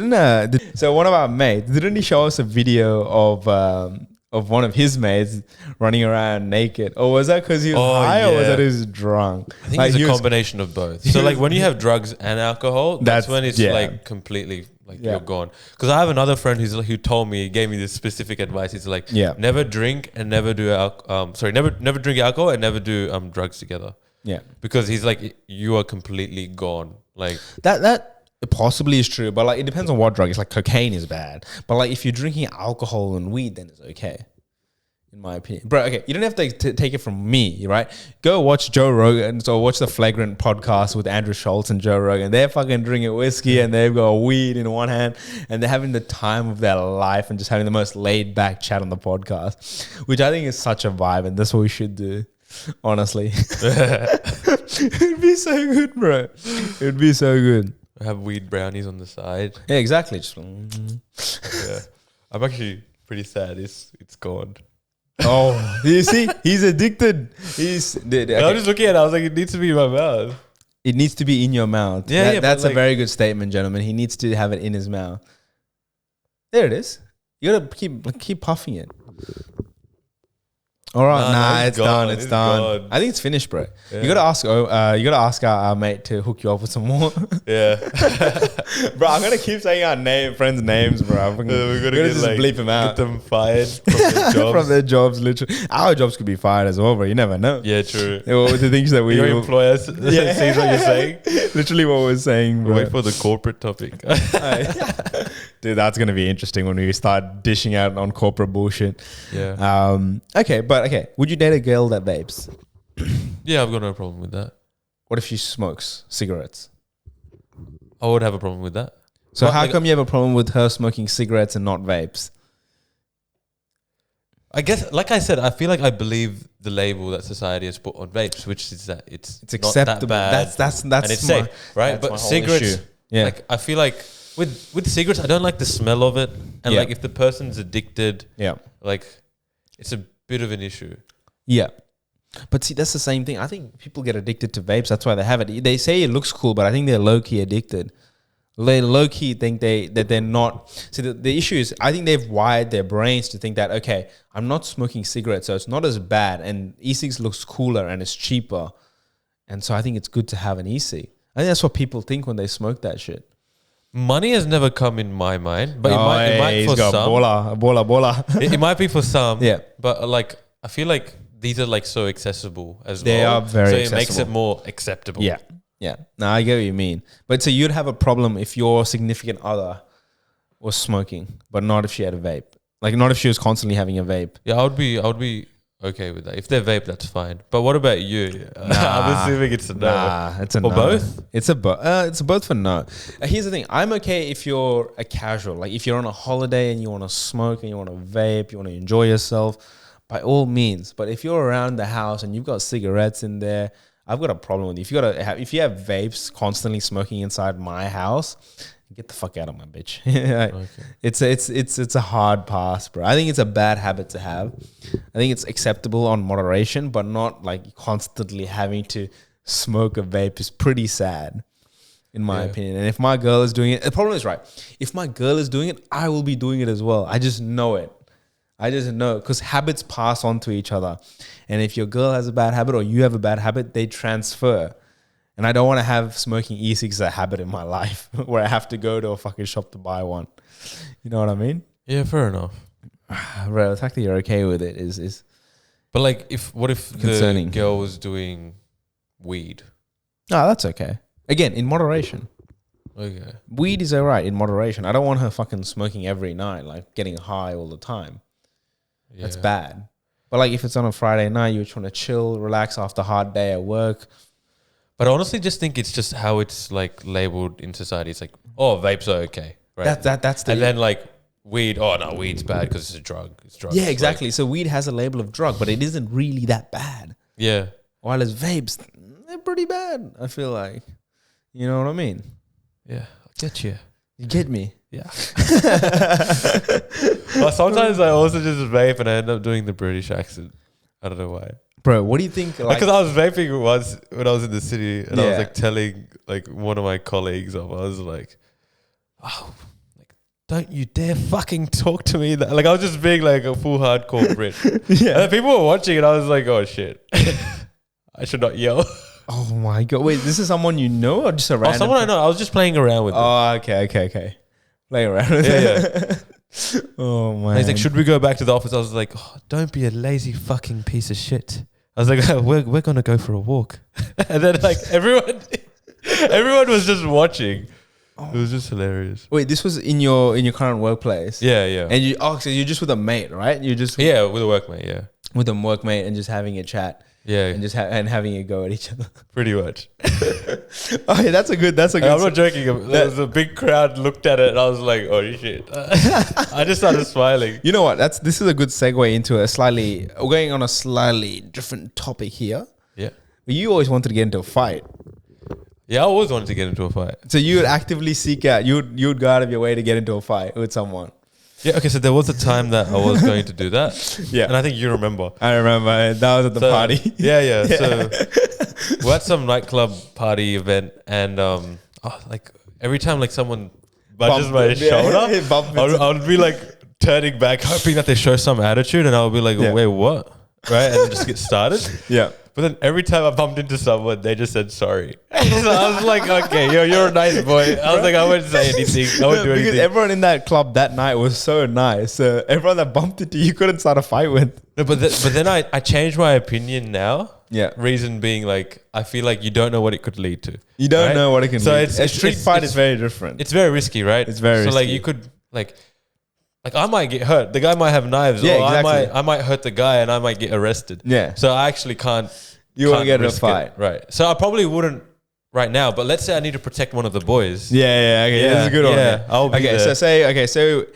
so one of our mates, didn't he show us a video of one of his mates running around naked? Or was that because he was high or was that he was drunk? I think it's a combination of both. So like when you have drugs and alcohol, that's when it's like completely like you're gone. Because I have another friend who told me, he gave me this specific advice. He's like, never drink and never do never drink alcohol and never do drugs together. Yeah, because he's like, you are completely gone. Like that possibly is true, but like it depends on what drug. It's like cocaine is bad, but like if you're drinking alcohol and weed, then it's okay, in my opinion, bro. Okay, you don't have to take it from me, right? Go watch Joe Rogan, so watch the Flagrant podcast with Andrew Schultz and Joe Rogan. They're fucking drinking whiskey and they've got weed in one hand, and they're having the time of their life and just having the most laid back chat on the podcast, which I think is such a vibe, and that's what we should do. Honestly, it'd be so good, bro. It'd be so good. Have weed brownies on the side. Yeah, exactly. Just yeah, I'm actually pretty sad. It's gone. Oh, you see, he's addicted. Okay. I was just looking at it. I was like, it needs to be in my mouth. It needs to be in your mouth. Yeah, that's a very good statement, gentlemen. He needs to have it in his mouth. There it is. You gotta keep puffing it. All right, Nah, it's it's gone. done. It's It's done. gone. I think it's finished, bro. Yeah. You gotta ask our mate to hook you up with some more. Yeah. Bro, I'm gonna keep saying our friends' names, bro. We're We're gonna just bleep them Get out them fired from their jobs. from their jobs. Literally, our jobs could be fired as well, bro. You never know. Yeah, true. The things that we Your employer sees what you're saying. Literally what we're saying, bro. Wait for the corporate topic. Dude, that's gonna be interesting when we start dishing out on corporate bullshit. Yeah. Okay. Would you date a girl that vapes? Yeah, I've got no problem with that. What if she smokes cigarettes? I would have a problem with that. So But how like- come you have a problem with her smoking cigarettes and not vapes? I guess, like I said, I feel like I believe the label that society has put on vapes, which is that it's It's not acceptable. that bad That's and it's my- safe, right? that's my But whole cigarettes, issue. Yeah. like I feel like with cigarettes, I don't like the smell of it, and Yeah. like if the person's addicted, Yeah. like it's a bit of an issue. Yeah. But see, that's the same thing. I think people get addicted to vapes. That's why they have it. They say it looks cool, but I think they're low-key addicted. They low-key think that they're not. See, the issue is I think they've wired their brains to think that, okay, I'm not smoking cigarettes, so it's not as bad. And e-cigs looks cooler and it's cheaper. And so I think it's good to have an e-cig. I think that's what people think when they smoke that shit. Money has never come in my mind, but it might for some. Bola. It might be for some. Yeah. But like I feel like these are like so accessible as They well. are very so it makes accessible. it more acceptable. Yeah. Yeah. No, I get what you mean. But so you'd have a problem if your significant other was smoking, but not if she had a vape. Like not if she was constantly having a vape. Yeah, I would be okay with that. If they're vape, that's fine. But what about you? I'm assuming it's a no. Nah, it's a Or no. both? It's a both for no. Here's the thing. I'm okay if you're a casual. Like if you're on a holiday and you want to smoke and you want to vape, you want to enjoy yourself, by all means. But if you're around the house and you've got cigarettes in there, I've got a problem with you. If you have vapes constantly smoking inside my house, get the fuck out of my bitch. Like, Okay. it's a hard pass, bro. I think it's a bad habit to have. I think it's acceptable on moderation, but not like constantly having to smoke a vape is pretty sad, in my opinion. And if my girl is doing it, the problem is right. If my girl is doing it, I will be doing it as well. I just know it. I just know because habits pass on to each other. And if your girl has a bad habit or you have a bad habit, they transfer. And I don't want to have smoking e-cigs as a habit in my life where I have to go to a fucking shop to buy one. You know what I mean? Yeah, fair enough. Bro, the fact that you're okay with it is But like, what if Concerning. the girl was doing weed? no, that's okay. Again, in moderation. Okay. Weed is all right in moderation. I don't want her fucking smoking every night, like getting high all the time. Yeah. That's bad. But like if it's on a Friday night, you're trying to chill, relax after a hard day at work. But I honestly just think it's just how it's like labeled in society. It's like, oh, vapes are okay, right? That's the and then like weed, oh no, weed's bad because it's a drug. It's drugs. yeah, Like, exactly. So weed has a label of drug, but it isn't really that bad. yeah. While as vapes, they're pretty bad. I feel like, you know what I mean? Yeah. I get you. You get me? Yeah. But sometimes I also just vape and I end up doing the British accent. I don't know why. Bro, what do you think? Like, Because I was vaping once when I was in the city and I was Yeah. like telling like one of my colleagues off. I was like, oh, like, don't you dare fucking talk to me. Like I was just being like a full hardcore Brit. yeah. And then people were watching and I was like, oh shit. I should not yell. Oh my god! Wait, this is someone you know or just a Oh, random? someone I know. I was just playing around with them. Oh, okay. Play around with it. Oh man. And he's like, should we go back to the office? I was like, oh, don't be a lazy fucking piece of shit. I was like, we're gonna go for a walk. And then like everyone was just watching. It was just hilarious. Wait, this was in your current workplace? Yeah. And so you're just with a mate, right? You're just Yeah, with a workmate, yeah. with a workmate and just having a chat Yeah, and just having a go at each other. pretty much. Oh, yeah, that's a good. I'm not joking. There was a big crowd looked at it and I was like, oh shit. I just started smiling. You know what? This is a good segue into we're going on a slightly different topic here. Yeah. You always wanted to get into a fight. Yeah, I always wanted to get into a fight. So you would actively seek out, you'd go out of your way to get into a fight with someone. Yeah, okay, so there was a time that I was going to do that. Yeah. And I think you remember. I remember that was at the party. Yeah. So we're at some nightclub party event and like every time like someone budges my shoulder, Bump I would be like turning back, hoping that they show some attitude and I would be like, Yeah. wait, what? right? And then just get started. Yeah. But then every time I bumped into someone, they just said sorry. So I was like, okay, you're a nice boy. I was like, I wouldn't say anything. I wouldn't do anything. Because everyone in that club that night was so nice. Everyone that bumped into you couldn't start a fight with. No, but then I changed my opinion now. Yeah. Reason being, like, I feel like you don't know what it could lead to. You don't know what it can lead to. A street fight it's is very different. It's very risky, right? It's very risky. So like you could like I might get hurt. The guy might have knives. Yeah, or exactly. I might hurt the guy and I might get arrested. Yeah. So I actually can't. You won't get in a fight. Right. So I probably wouldn't right now, but let's say I need to protect one of the boys. Yeah, okay. Yeah, That's a good one. yeah, I'll be there.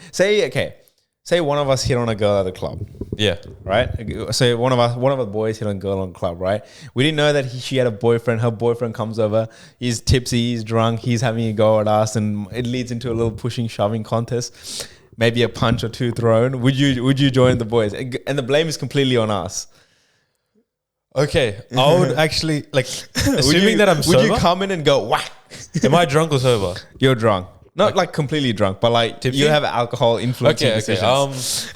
Say one of us hit on a girl at the club. Yeah. Right? So one of the boys hit on a girl on the club, right? We didn't know that she had a boyfriend. Her boyfriend comes over. He's tipsy, he's drunk, he's having a go at us, and it leads into a little pushing, shoving contest. Maybe a punch or two thrown. Would you join the boys? And the blame is completely on us. Okay. I would actually like assuming that I'm sober. Would you come in and go whack? Am I drunk or sober? You're drunk. Not like completely drunk, but like tipsy? You have alcohol influencing decisions.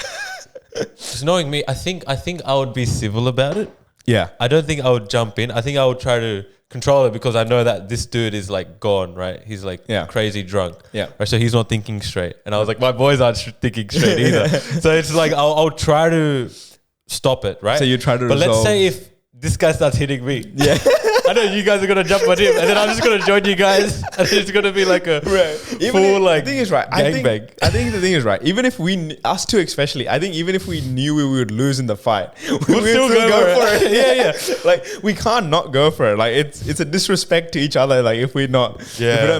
Just knowing me, I think I would be civil about it. Yeah. I don't think I would jump in. I think I would try to control it because I know that this dude is like gone, right? He's like crazy drunk. Yeah. Right. So he's not thinking straight. And I was like, my boys aren't thinking straight either. So it's like, I'll try to stop it, right? So you try to But let's say if this guy starts hitting me. Yeah. I know you guys are going to jump on him and then I'm just going to join you guys and it's going to be like a full like the thing is right. I think the thing is right. Even if us two especially, I think even if we knew we would lose in the fight, we'll still go for it. Yeah. Like we can't not go for it. Like it's a disrespect to each other. Like if we don't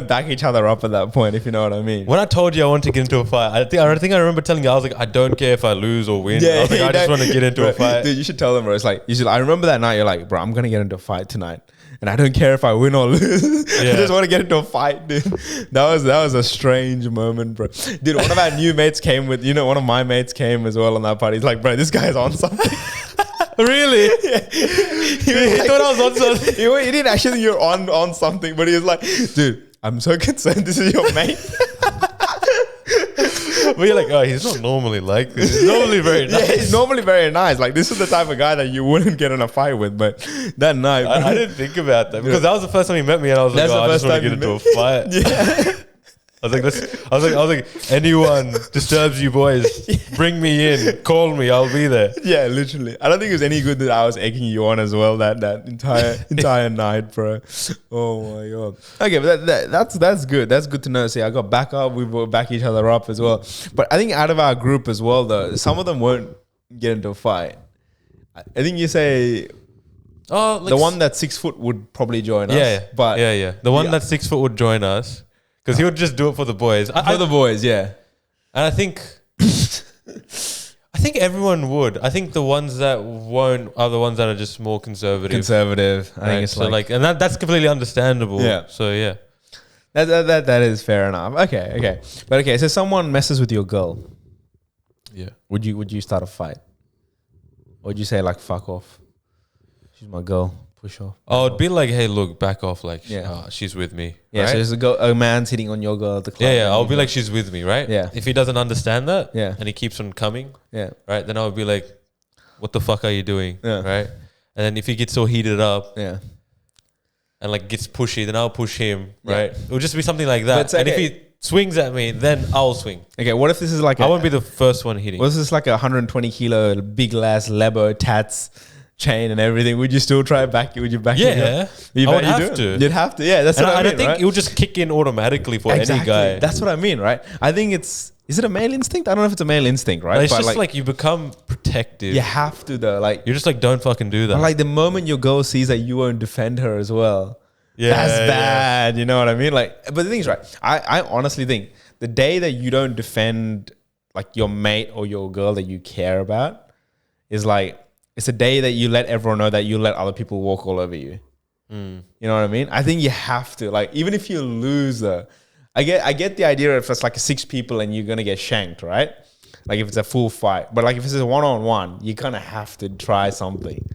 back each other up at that point, if you know what I mean. When I told you I wanted to get into a fight, I think I remember telling you, I was like, I don't care if I lose or win. I was like, I just want to get into a fight. Dude, you should tell them, bro. It's like, I remember that night, you're like, bro, I'm going to get into a fight tonight. And I don't care if I win or lose. I just want to get into a fight, dude. That was a strange moment, bro. Dude, one of our new mates came with, one of my mates came as well on that party. He's like, bro, this guy's on something. Really? Yeah. He thought I was on something. He didn't actually think you're on something, but he was like, dude, I'm so concerned this is your mate. But you're like, oh, he's not normally like this. He's normally very nice. Yeah, he's normally very nice. Like, this is the type of guy that you wouldn't get in a fight with. But that night, I didn't think about that because that was the first time he met me, and I was like, I just want to get into a fight. Yeah. I was like, anyone disturbs you boys, bring me in, call me, I'll be there. Yeah, literally. I don't think it was any good that I was egging you on as well that entire night, bro. Oh my god. Okay, but that's good. That's good to know. See, I got back up. We will back each other up as well. But I think out of our group as well, though, some of them won't get into a fight. I think you say. Oh, the one that's 6 foot would probably join us. Yeah, but the one that's 6 foot would join us. Because he would just do it for the boys. For the boys, yeah. And I think everyone would. I think the ones that won't are the ones that are just more conservative. I think it's so like and that's completely understandable. Yeah. So yeah. That is fair enough. Okay. But okay, so someone messes with your girl. Yeah. Would you start a fight? Or would you say like fuck off? She's my girl. Push off. Oh, it'd be like, hey, look, back off. Like, yeah, she's with me. Yeah, right? so there's a man's hitting on your girl at the club. Yeah. I'll be like, she's with me, right? Yeah. If he doesn't understand that, and he keeps on coming, right, then I would be like, what the fuck are you doing, right? And then if he gets so heated up, and like gets pushy, then I'll push him, right? It would just be something like that. And if he swings at me, then I'll swing. Okay, what if this is like I won't be the first one hitting. What if this is like a 120 kilo big ass Lebo tats chain and everything? Would you still try back? Would you back? Yeah, I would have to. You'd have to. Yeah, that's what I mean. I think it will just kick in automatically for any guy. That's what I mean, right? I think is it a male instinct? I don't know if it's a male instinct, right? But it's just like you become protective. You have to though. Like you're just like, don't fucking do that. But like the moment your girl sees that you won't defend her as well, that's bad. You know what I mean? Like, but the thing is, right? I honestly think the day that you don't defend like your mate or your girl that you care about is like. It's a day that you let everyone know that you let other people walk all over you. You know what I mean? I think you have to. Like, even if you lose, I get the idea if it's like 6 people and you're gonna get shanked, right? Like if it's a full fight, but like if it's a 1-on-1, you kind of have to try something.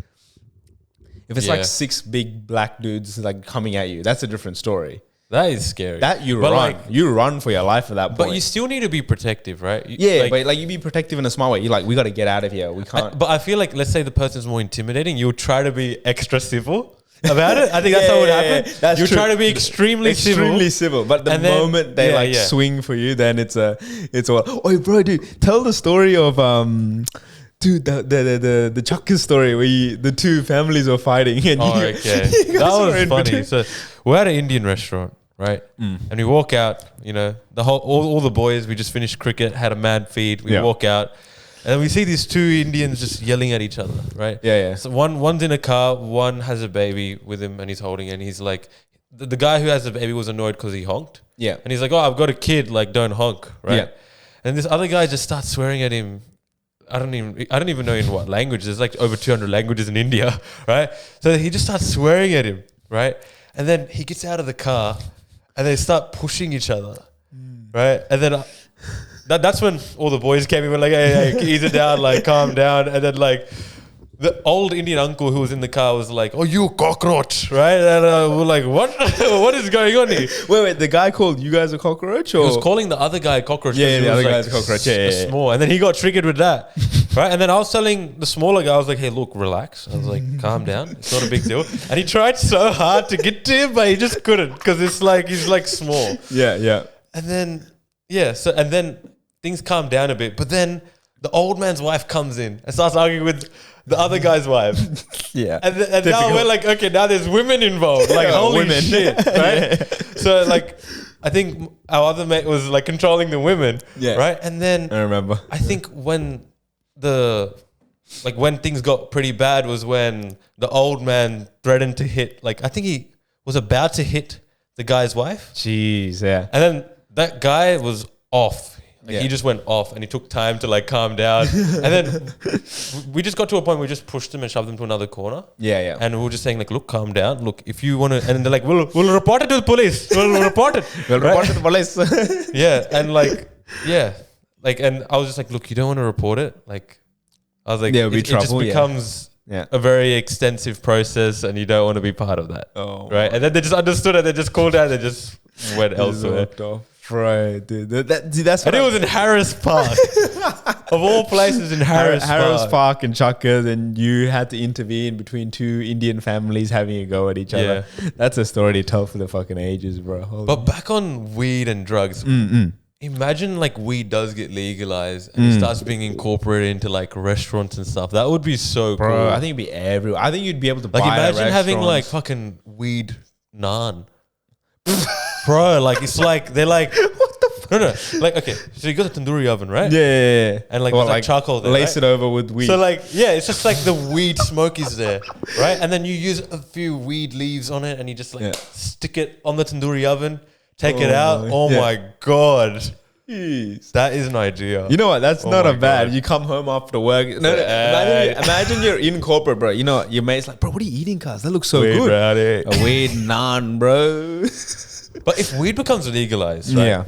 If it's like 6 big black dudes like coming at you, that's a different story. That is scary. That you But run. You run for your life at that point. But you still need to be protective, right? But like you be protective in a smart way. You're like, we got to get out of here. We can't. But I feel like, let's say the person's more intimidating, you'll try to be extra civil about it. I think that's how it would happen. That's you true. try to be extremely civil. But the moment they swing for you, then it's all. Oh, bro, dude, tell the story of dude, the Chucker story where the two families were fighting. And okay, that was funny. So we're at an Indian restaurant, right? And we walk out. You know, all the boys. We just finished cricket, had a mad feed. We walk out. And we see these two Indians just yelling at each other, right? Yeah. So one's in a car, one has a baby with him, and he's holding it. And he's like, the guy who has the baby was annoyed because he honked. Yeah. And he's like, oh, I've got a kid, like, don't honk, right? Yeah. And this other guy just starts swearing at him. I don't even know in what language. There's like over 200 languages in India, right? So he just starts swearing at him, right? And then he gets out of the car, and they start pushing each other, right? And then that's when all the boys came in. We're like, hey, ease it down, like, calm down. And then, like, the old Indian uncle who was in the car was like, oh, you cockroach, right? And we're like, what? What is going on here? Wait, the guy called you guys a cockroach? Or? He was calling the other guy a cockroach. Yeah, the other like guy's a cockroach. Yeah. Small. And then he got triggered with that, right? And then I was telling the smaller guy, I was like, hey, look, relax. I was like, calm down. It's not a big deal. And he tried so hard to get to him, but he just couldn't because it's like, he's like small. Yeah. And then, and then things calm down a bit. But then the old man's wife comes in and starts arguing with the other guy's wife. Yeah. And now we're like, okay, now there's women involved. Like, holy shit, right? Yeah. So, like, I think our other mate was, like, controlling the women, right? And then I remember. I think when things got pretty bad was when the old man threatened to hit, like, I think he was about to hit the guy's wife. Jeez, yeah. And then that guy was off. Like, he just went off and he took time to, like, calm down. And then we just got to a point where we just pushed him and shoved him to another corner. Yeah. And we were just saying, like, look, calm down. Look, if you want to... And they're like, we'll report it to the police. We'll report it. Report it to the police. Yeah. And, like, Like, and I was just like, look, you don't want to report it? Like, I was like, it just becomes a very extensive process and you don't want to be part of that. Oh, right? And then they just understood it. They just called out. They just went elsewhere. Right, dude. That's and it was in Harris Park. Of all places in Harris Park and Chuckers, and you had to intervene between two Indian families having a go at each other. That's a story to tell for the fucking ages, bro. But back on weed and drugs, imagine like weed does get legalized and it starts being incorporated into like restaurants and stuff. That would be so cool. I think it'd be everywhere. I think you'd be able to buy imagine having like fucking weed naan. Bro, like it's like they're like what the fuck? No, like okay, so you got the tandoori oven, right? Yeah. And like, like charcoal there, lace it over with weed. So like it's just like the weed smoke is there, right? And then you use a few weed leaves on it and you just like stick it on the tandoori oven, take it out. My god. Jeez. That is an idea. You know what? That's not a bad. God. You come home after work. Imagine you're in corporate, bro. You know, your mate's like, bro, what are you eating, cuz? That looks so weed, good. A weed naan, bro. But if weed becomes legalized, right,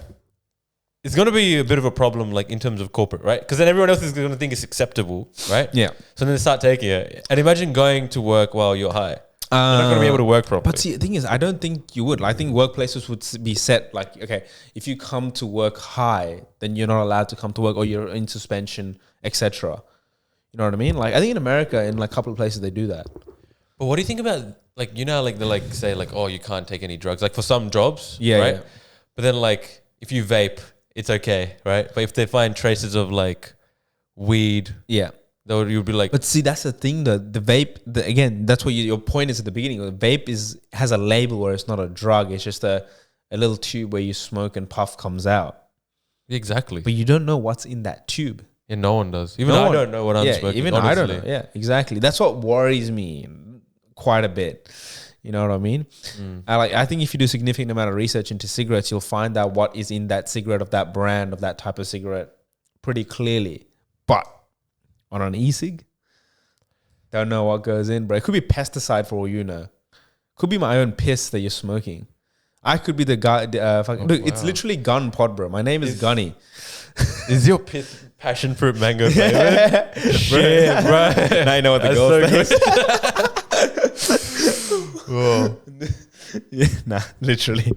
it's going to be a bit of a problem, like in terms of corporate, right? Because then everyone else is going to think it's acceptable, right? Yeah. So then they start taking it. And imagine going to work while you're high. You're not going to be able to work properly. But see, the thing is, I don't think you would. I think workplaces would be set like, okay, if you come to work high, then you're not allowed to come to work or you're in suspension, etc. You know what I mean? Like, I think in America, in like a couple of places, they do that. But what do you think about, like, you know, like they like say like, oh, you can't take any drugs, like for some jobs, right? Yeah. But then like if you vape, it's okay, right? But if they find traces of like weed, you'd be like. But see, that's the thing. The vape, again, that's what your point is at the beginning. The vape has a label where it's not a drug. It's just a little tube where you smoke and puff comes out. Exactly. But you don't know what's in that tube. Yeah, no one does. Even I don't know what I'm smoking. Even honestly. I don't know. Yeah, exactly. That's what worries me quite a bit. You know what I mean? I think if you do a significant amount of research into cigarettes, you'll find out what is in that cigarette of that brand, of that type of cigarette pretty clearly. But on an e-cig, don't know what goes in, bro. It could be pesticide for all you know. Could be my own piss that you're smoking. I could be the guy. It's literally gun pod, bro. My name is Gunny. Is your piss passion fruit mango flavor? Shit, bro. Now you know what the girl thinks. Yeah, nah, literally.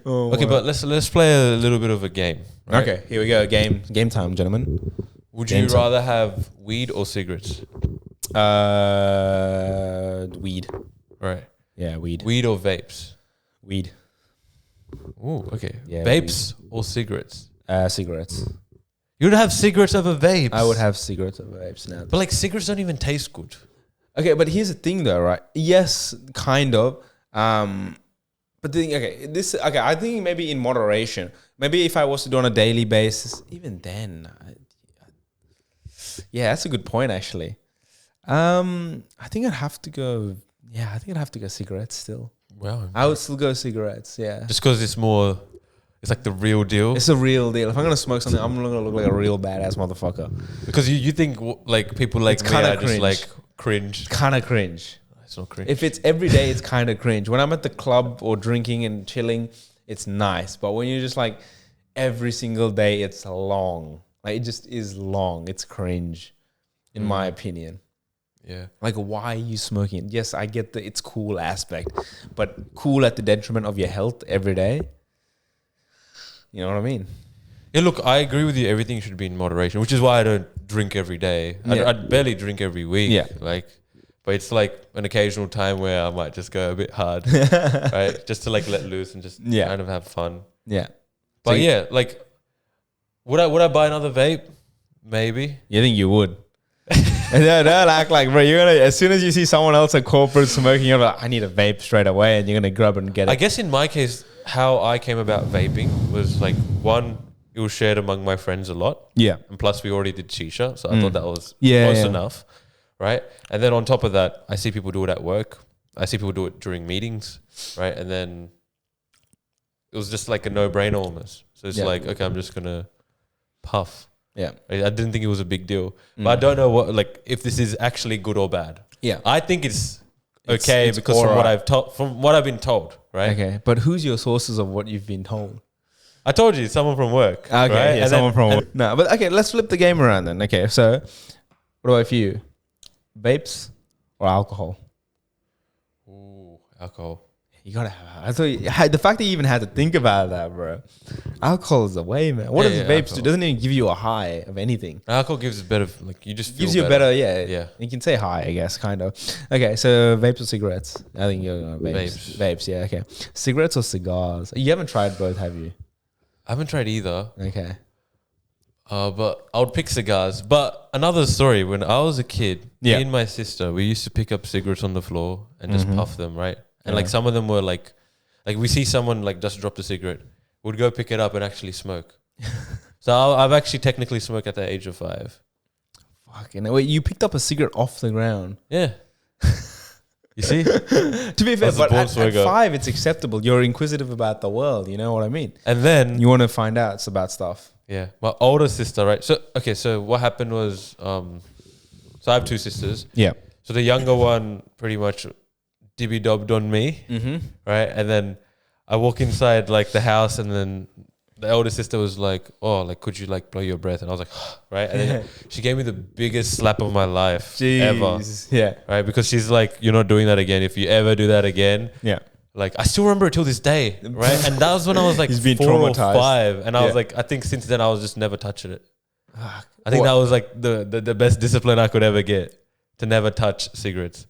Oh, Okay, but let's play a little bit of a game. Right? Okay, here we go. Game time, gentlemen. Would Game you time. rather have weed or cigarettes? Weed. Right. Yeah, weed. Weed or vapes? Weed. Ooh, okay. Yeah, Vapes or cigarettes? Cigarettes. You would have cigarettes over vapes. I would have cigarettes over vapes now. But like cigarettes don't even taste good. Okay, but here's the thing though, right? Yes, kind of. But the thing, I think maybe in moderation. Maybe if I was to do on a daily basis, even then, yeah, that's a good point actually. I think I'd have to go. Yeah, I think I'd have to go cigarettes still. Wow. I would still go cigarettes. Yeah, Just because it's more, it's like the real deal. it's a real deal. If I'm gonna smoke something, I'm gonna look like a real badass motherfucker. Because you think like people like It's me kinda are just cringe. like cringe. Kind of cringe. It's not cringe. If it's every day, it's kind of cringe. When I'm at the club or drinking and chilling, it's nice. But when you're just like every single day, it's long. Like it just is long. It's cringe, in my opinion. Yeah. Like, why are you smoking? Yes, I get the it's cool aspect, but cool at the detriment of your health every day. You know what I mean? Yeah, look, I agree with you. Everything should be in moderation, which is why I don't drink every day. Yeah. I'd barely drink every week. Yeah. Like, but it's like an occasional time where I might just go a bit hard, right? Just to like let loose and just kind of have fun. Yeah. But So you- yeah, like, would I buy another vape? Maybe. You think you would? And don't act like, bro, you're gonna, as soon as you see someone else at corporate smoking, you're like, I need a vape straight away, and you're gonna grab it and get it. I guess in my case, how I came about vaping was like, one, it was shared among my friends a lot. Yeah. And plus we already did shisha. So I thought that was Yeah, close yeah. enough. Right. And then on top of that, I see people do it at work. I see people do it during meetings. Right. And then it was just like a no-brainer almost. So it's like, okay, I'm just going to puff. Yeah. I didn't think it was a big deal. But I don't know what, like, if this is actually good or bad. Yeah. I think it's okay it's because from what I've been told, right? Okay. But who's your sources of what you've been told? I told you, someone from work. Okay. right? Yeah, And someone then- from and- work. No, but okay, let's flip the game around then. Okay. So, what about for you? Vapes or alcohol? Ooh, alcohol. You gotta have. I thought the fact that you even had to think about that, bro. Alcohol is the way, man. What does vapes do? alcohol. It doesn't even give you a high of anything. Alcohol gives a better, like, you just feel Gives you a better, yeah. Yeah. You can say high, I guess, kind of. Okay, so vapes or cigarettes? I think you're going vapes. Vapes, yeah, okay. Cigarettes or cigars? You haven't tried both, have you? I haven't tried either. Okay. But I would pick cigars. But another story, when I was a kid, Yeah. me and my sister, we used to pick up cigarettes on the floor and just puff them, right? And like Yeah. some of them were like we see someone like just drop the cigarette, we'd go pick it up and actually smoke. So I've actually technically smoked at the age of 5. Fucking wait, you picked up a cigarette off the ground. Yeah. You see? To be fair, That's a but bold at swagger. 5, it's acceptable. You're inquisitive about the world. You know what I mean? And then You want to find out about stuff. yeah, my older sister, right? So okay, so what happened was so I have 2 sisters. Yeah. So the younger one pretty much dibby dobbed on me, right? And then I walk inside like the house, and then the elder sister was like, "Oh, like could you like blow your breath?" And I was like, "Right." And then she gave me the biggest slap of my life ever, Yeah. right? Because she's like, "You're not doing that again. If you ever do that again." Yeah. Like I still remember it till this day, right? And that was when I was like He's been 4 or traumatized. 5, and I was Yeah. like, I think since then I was just never touching it. Ah, I think what- that was like the best discipline I could ever get, to never touch cigarettes.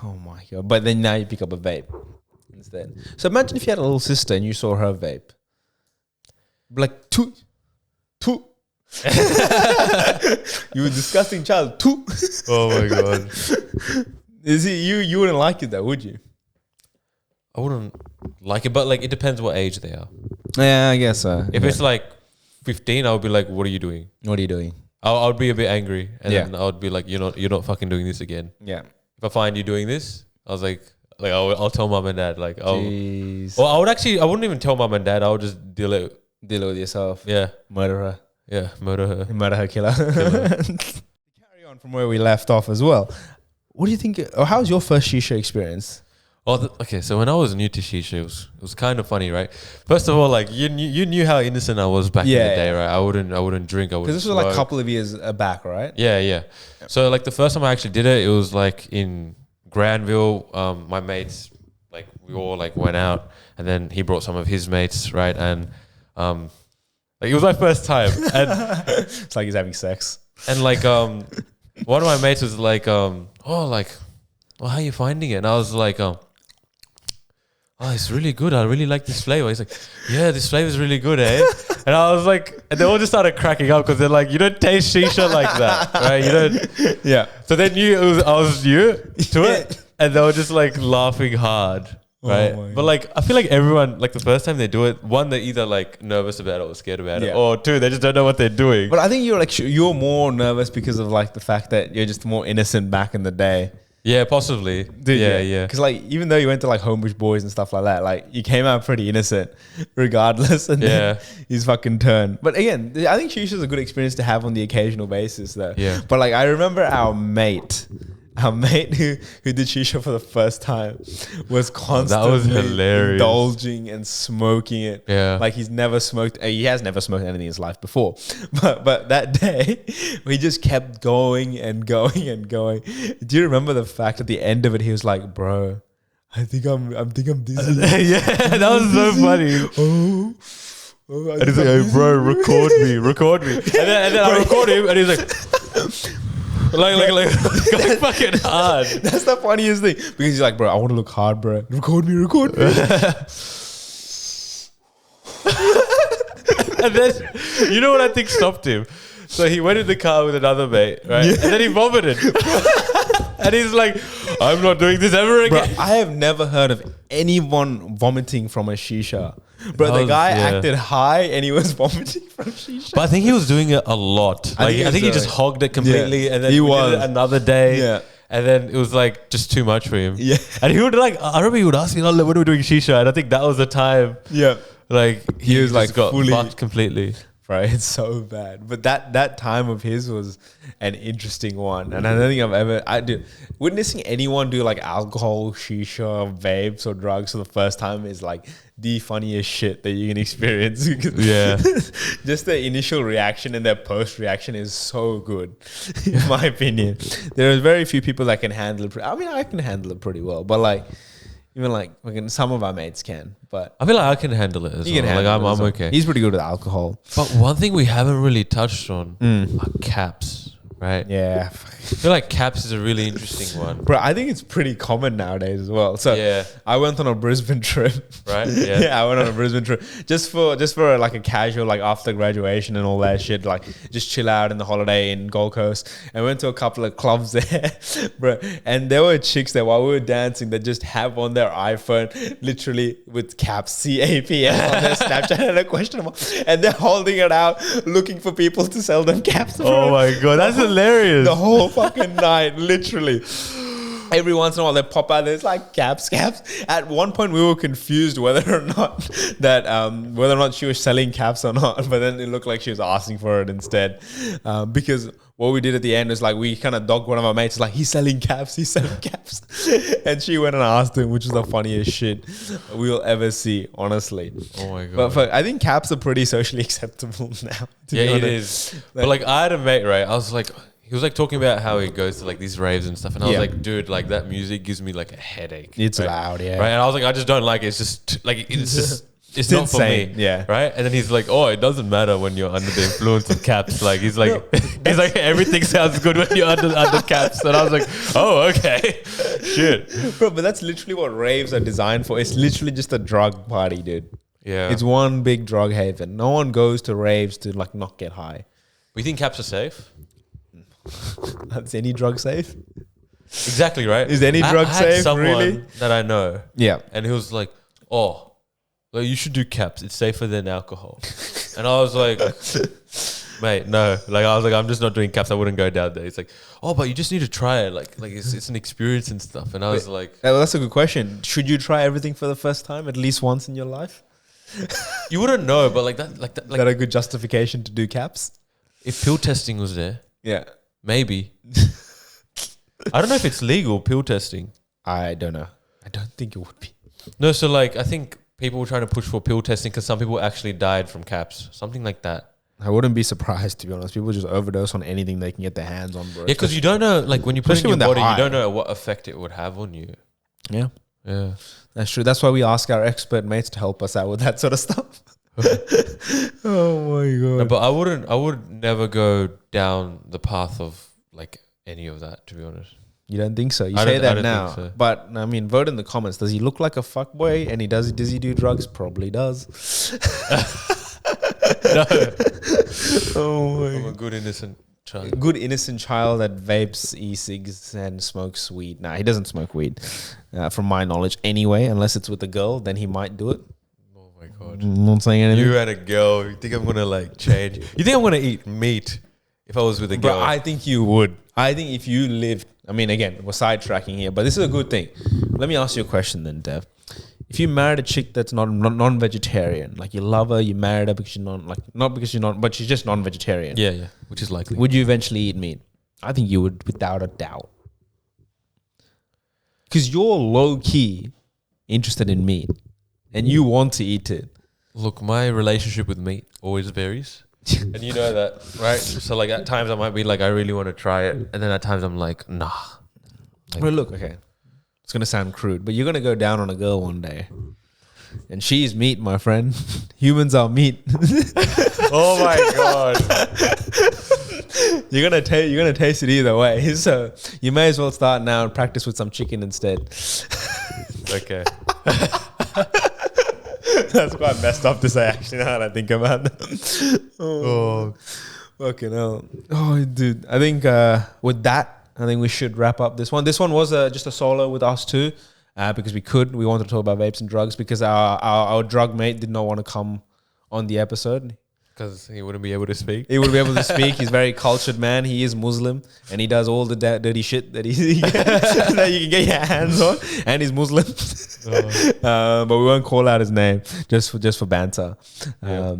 Oh my god! But then now you pick up a vape instead. So imagine if you had a little sister and you saw her vape, like two. You a disgusting child. Two. Oh my god. Is it you? You wouldn't like it though, would you? I wouldn't like it, but like it depends what age they are. Yeah, I guess so. If it's like 15, I would be like, "What are you doing?" What are you doing? I would be a bit angry, and Yeah. then I would be like, "You're not fucking doing this again." Yeah. If I find you doing this, I was like I'll tell mom and dad. Like, Jeez. well, I wouldn't even tell mom and dad. I would just deal it. Deal with yourself. Yeah, Murder her. yeah, murder her. Murder her, killer. Carry on from where we left off as well. What do you think? Or how was your first shisha experience? Oh, okay. So when I was new to shisha, it was kind of funny, right? First of all, like you knew how innocent I was back in the Yeah, day, right? I wouldn't drink. I wouldn't. Because this was like a smoke. couple of years back, right? Yeah. So like the first time I actually did it, it was like in Granville. My mates, like we all like went out, and then he brought some of his mates, right? And like it was my first time, and It's like he's having sex. and like one of my mates was like well, how are you finding it? And I was like oh, it's really good. I really like this flavor. He's like, yeah, this flavor is really good, eh? And I was like, and they all just started cracking up because they're like, you don't taste shisha like that, right? You don't. Yeah. So they knew I was new to it, and they were just like laughing hard, right? my But like, I feel like everyone, like the first time they do it, one, they're either like nervous about it or scared about it, Yeah. or two, they just don't know what they're doing. But I think you're more nervous because of like the fact that you're just more innocent back in the day. Yeah, possibly. Yeah. Because like even though you went to like Homebush Boys and stuff like that, like you came out pretty innocent, regardless. And then his fucking turn. But again, I think shisha is a good experience to have on the occasional basis, though. Yeah. But like I remember our mate who did shisha for the first time was constantly hilarious. indulging and smoking it. Yeah. Like he's never smoked. He has never smoked anything in his life before. But that day, we just kept going and going and going. Do you remember the fact at the end of it, he was like, "Bro, I think I'm dizzy." Yeah, that was so funny. Oh, And he's like, hey, bro, record me. And then I record him, and he's like, like going fucking hard. That's the funniest thing because he's like, "Bro, I want to look hard, bro. Record me." And then, you know what I think stopped him? So he went in the car with another mate, right? Yeah. And then he vomited. And he's like, I'm not doing this ever again. Bro, I have never heard of anyone vomiting from a shisha. Bro, the guy acted high and he was vomiting from shisha. But I think he was doing it a lot. Like, I think he just hogged it completely, and then he did it another day. Yeah. And then it was like just too much for him. Yeah. And he would like, I remember he would ask me, when are we doing shisha? And I think that was the time. Yeah. Like he was like got fully fucked completely. Right, it's so bad. But that time of his was an interesting one, and I don't think I do witnessing anyone do like alcohol, shisha, vapes, or drugs for the first time is like the funniest shit that you can experience. Yeah, just the initial reaction and their post reaction is so good, in my opinion. There are very few people that can handle it. I mean, I can handle it pretty well, but like. Even like some of our mates can, but I feel like I can handle it as well. Like I'm okay. He's pretty good with alcohol. But one thing we haven't really touched on are caps, right? Yeah. I feel like caps is a really interesting one. Bro, I think it's pretty common nowadays as well. So yeah. I went on a Brisbane trip. Right? Yeah. Yeah, I went on a Brisbane trip just for like a casual, like after graduation and all that shit, like just chill out in the holiday in Gold Coast. And went to a couple of clubs there, bro. And there were chicks there while we were dancing that just have on their iPhone literally with caps, CAPS on their Snapchat and a question mark. And they're holding it out, looking for people to sell them caps. Bro. Oh my God, that's hilarious. The whole fucking night, literally. Every once in a while they pop out. There's like caps. At one point we were confused whether or not she was selling caps or not. But then it looked like she was asking for it instead, because what we did at the end was like we kind of dogged one of our mates. Like he's selling caps, and she went and asked him, which is the funniest shit we'll ever see, honestly. Oh my God! But I think caps are pretty socially acceptable now. Yeah, it is. But like I had a mate, right? I was like. He was like talking about how he goes to like these raves and stuff, and I was like, "Dude, like that music gives me like a headache. It's loud, yeah. Right?" And I was like, "I just don't like it. It's just like it's not insane. for me, yeah. Right?" And then he's like, "Oh, it doesn't matter when you're under the influence of caps. Like he's like, everything sounds good when you're under caps." And I was like, "Oh, okay, shit, bro." But that's literally what raves are designed for. It's literally just a drug party, dude. Yeah, it's one big drug haven. No one goes to raves to like not get high. We think caps are safe. Is any drug safe? Exactly, right? Is any drug safe? Had someone really? That I know. Yeah. And he was like, "Oh, well, you should do caps. It's safer than alcohol." And I was like, "Mate, no." Like I was like, "I'm just not doing caps. I wouldn't go down there." He's like, "Oh, but you just need to try it. Like it's an experience and stuff." And I was like, well, that's a good question. Should you try everything for the first time at least once in your life? You wouldn't know, but like that, is that a good justification to do caps? If pill testing was there, yeah. Maybe. I don't know if it's legal, pill testing. I don't know. I don't think it would be. No, so like I think people were trying to push for pill testing because some people actually died from caps. Something like that. I wouldn't be surprised, to be honest. People just overdose on anything they can get their hands on, bro. Yeah, because you don't know, like when you put it in your body, you don't know what effect it would have on you. Yeah. Yeah. That's true. That's why we ask our expert mates to help us out with that sort of stuff. Oh my god! No, but I would never go down the path of like any of that. To be honest, You don't think so? You I say don't- that I don't now, think so. but I mean, vote in the comments. Does he look like a fuckboy? And does he do drugs? Probably does. no, Oh I'm my! a good innocent child. Good innocent child that vapes e-cigs and smokes weed. Nah, he doesn't smoke weed, from my knowledge. Anyway, unless it's with a girl, then he might do it. Oh my god! I'm not saying anything. You and a girl. You think I'm gonna like change? You think I'm gonna eat meat if I was with a girl? But I think you would. I think if you lived, I mean, again, we're sidetracking here, but this is a good thing. Let me ask you a question then, Dev. If you married a chick that's non-vegetarian, like you love her, you married her because you're not because you're not, but she's just non-vegetarian. yeah, which is likely. Would you eventually eat meat? I think you would, without a doubt. Because you're low-key interested in meat and you want to eat it. Look, my relationship with meat always varies. And you know that, right? So like at times I might be like, I really want to try it. And then at times I'm like, nah. Well, look, okay. It's going to sound crude, but you're going to go down on a girl one day. And she's meat, my friend. Humans are meat. Oh my God. You're gonna taste it either way. So you may as well start now and practice with some chicken instead. Okay. That's quite messed up to say, actually, now that I think about that. Oh, fucking hell. Oh, dude. I think with that, I think we should wrap up this one. This one was just a solo with us two because we wanted to talk about vapes and drugs because our drug mate did not want to come on the episode. Because he wouldn't be able to speak. He would be able to speak. He's a very cultured man. He is Muslim and he does all the dirty shit that that you can get your hands on. And he's Muslim, but we won't call out his name just for banter. Yeah.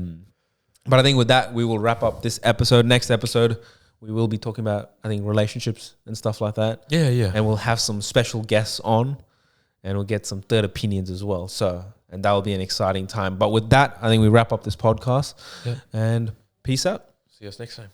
But I think with that we will wrap up this episode. Next episode we will be talking about relationships and stuff like that. Yeah. And we'll have some special guests on, and we'll get some third opinions as well. And that will be an exciting time. But with that, I think we wrap up this podcast. Yeah. And peace out. See us next time.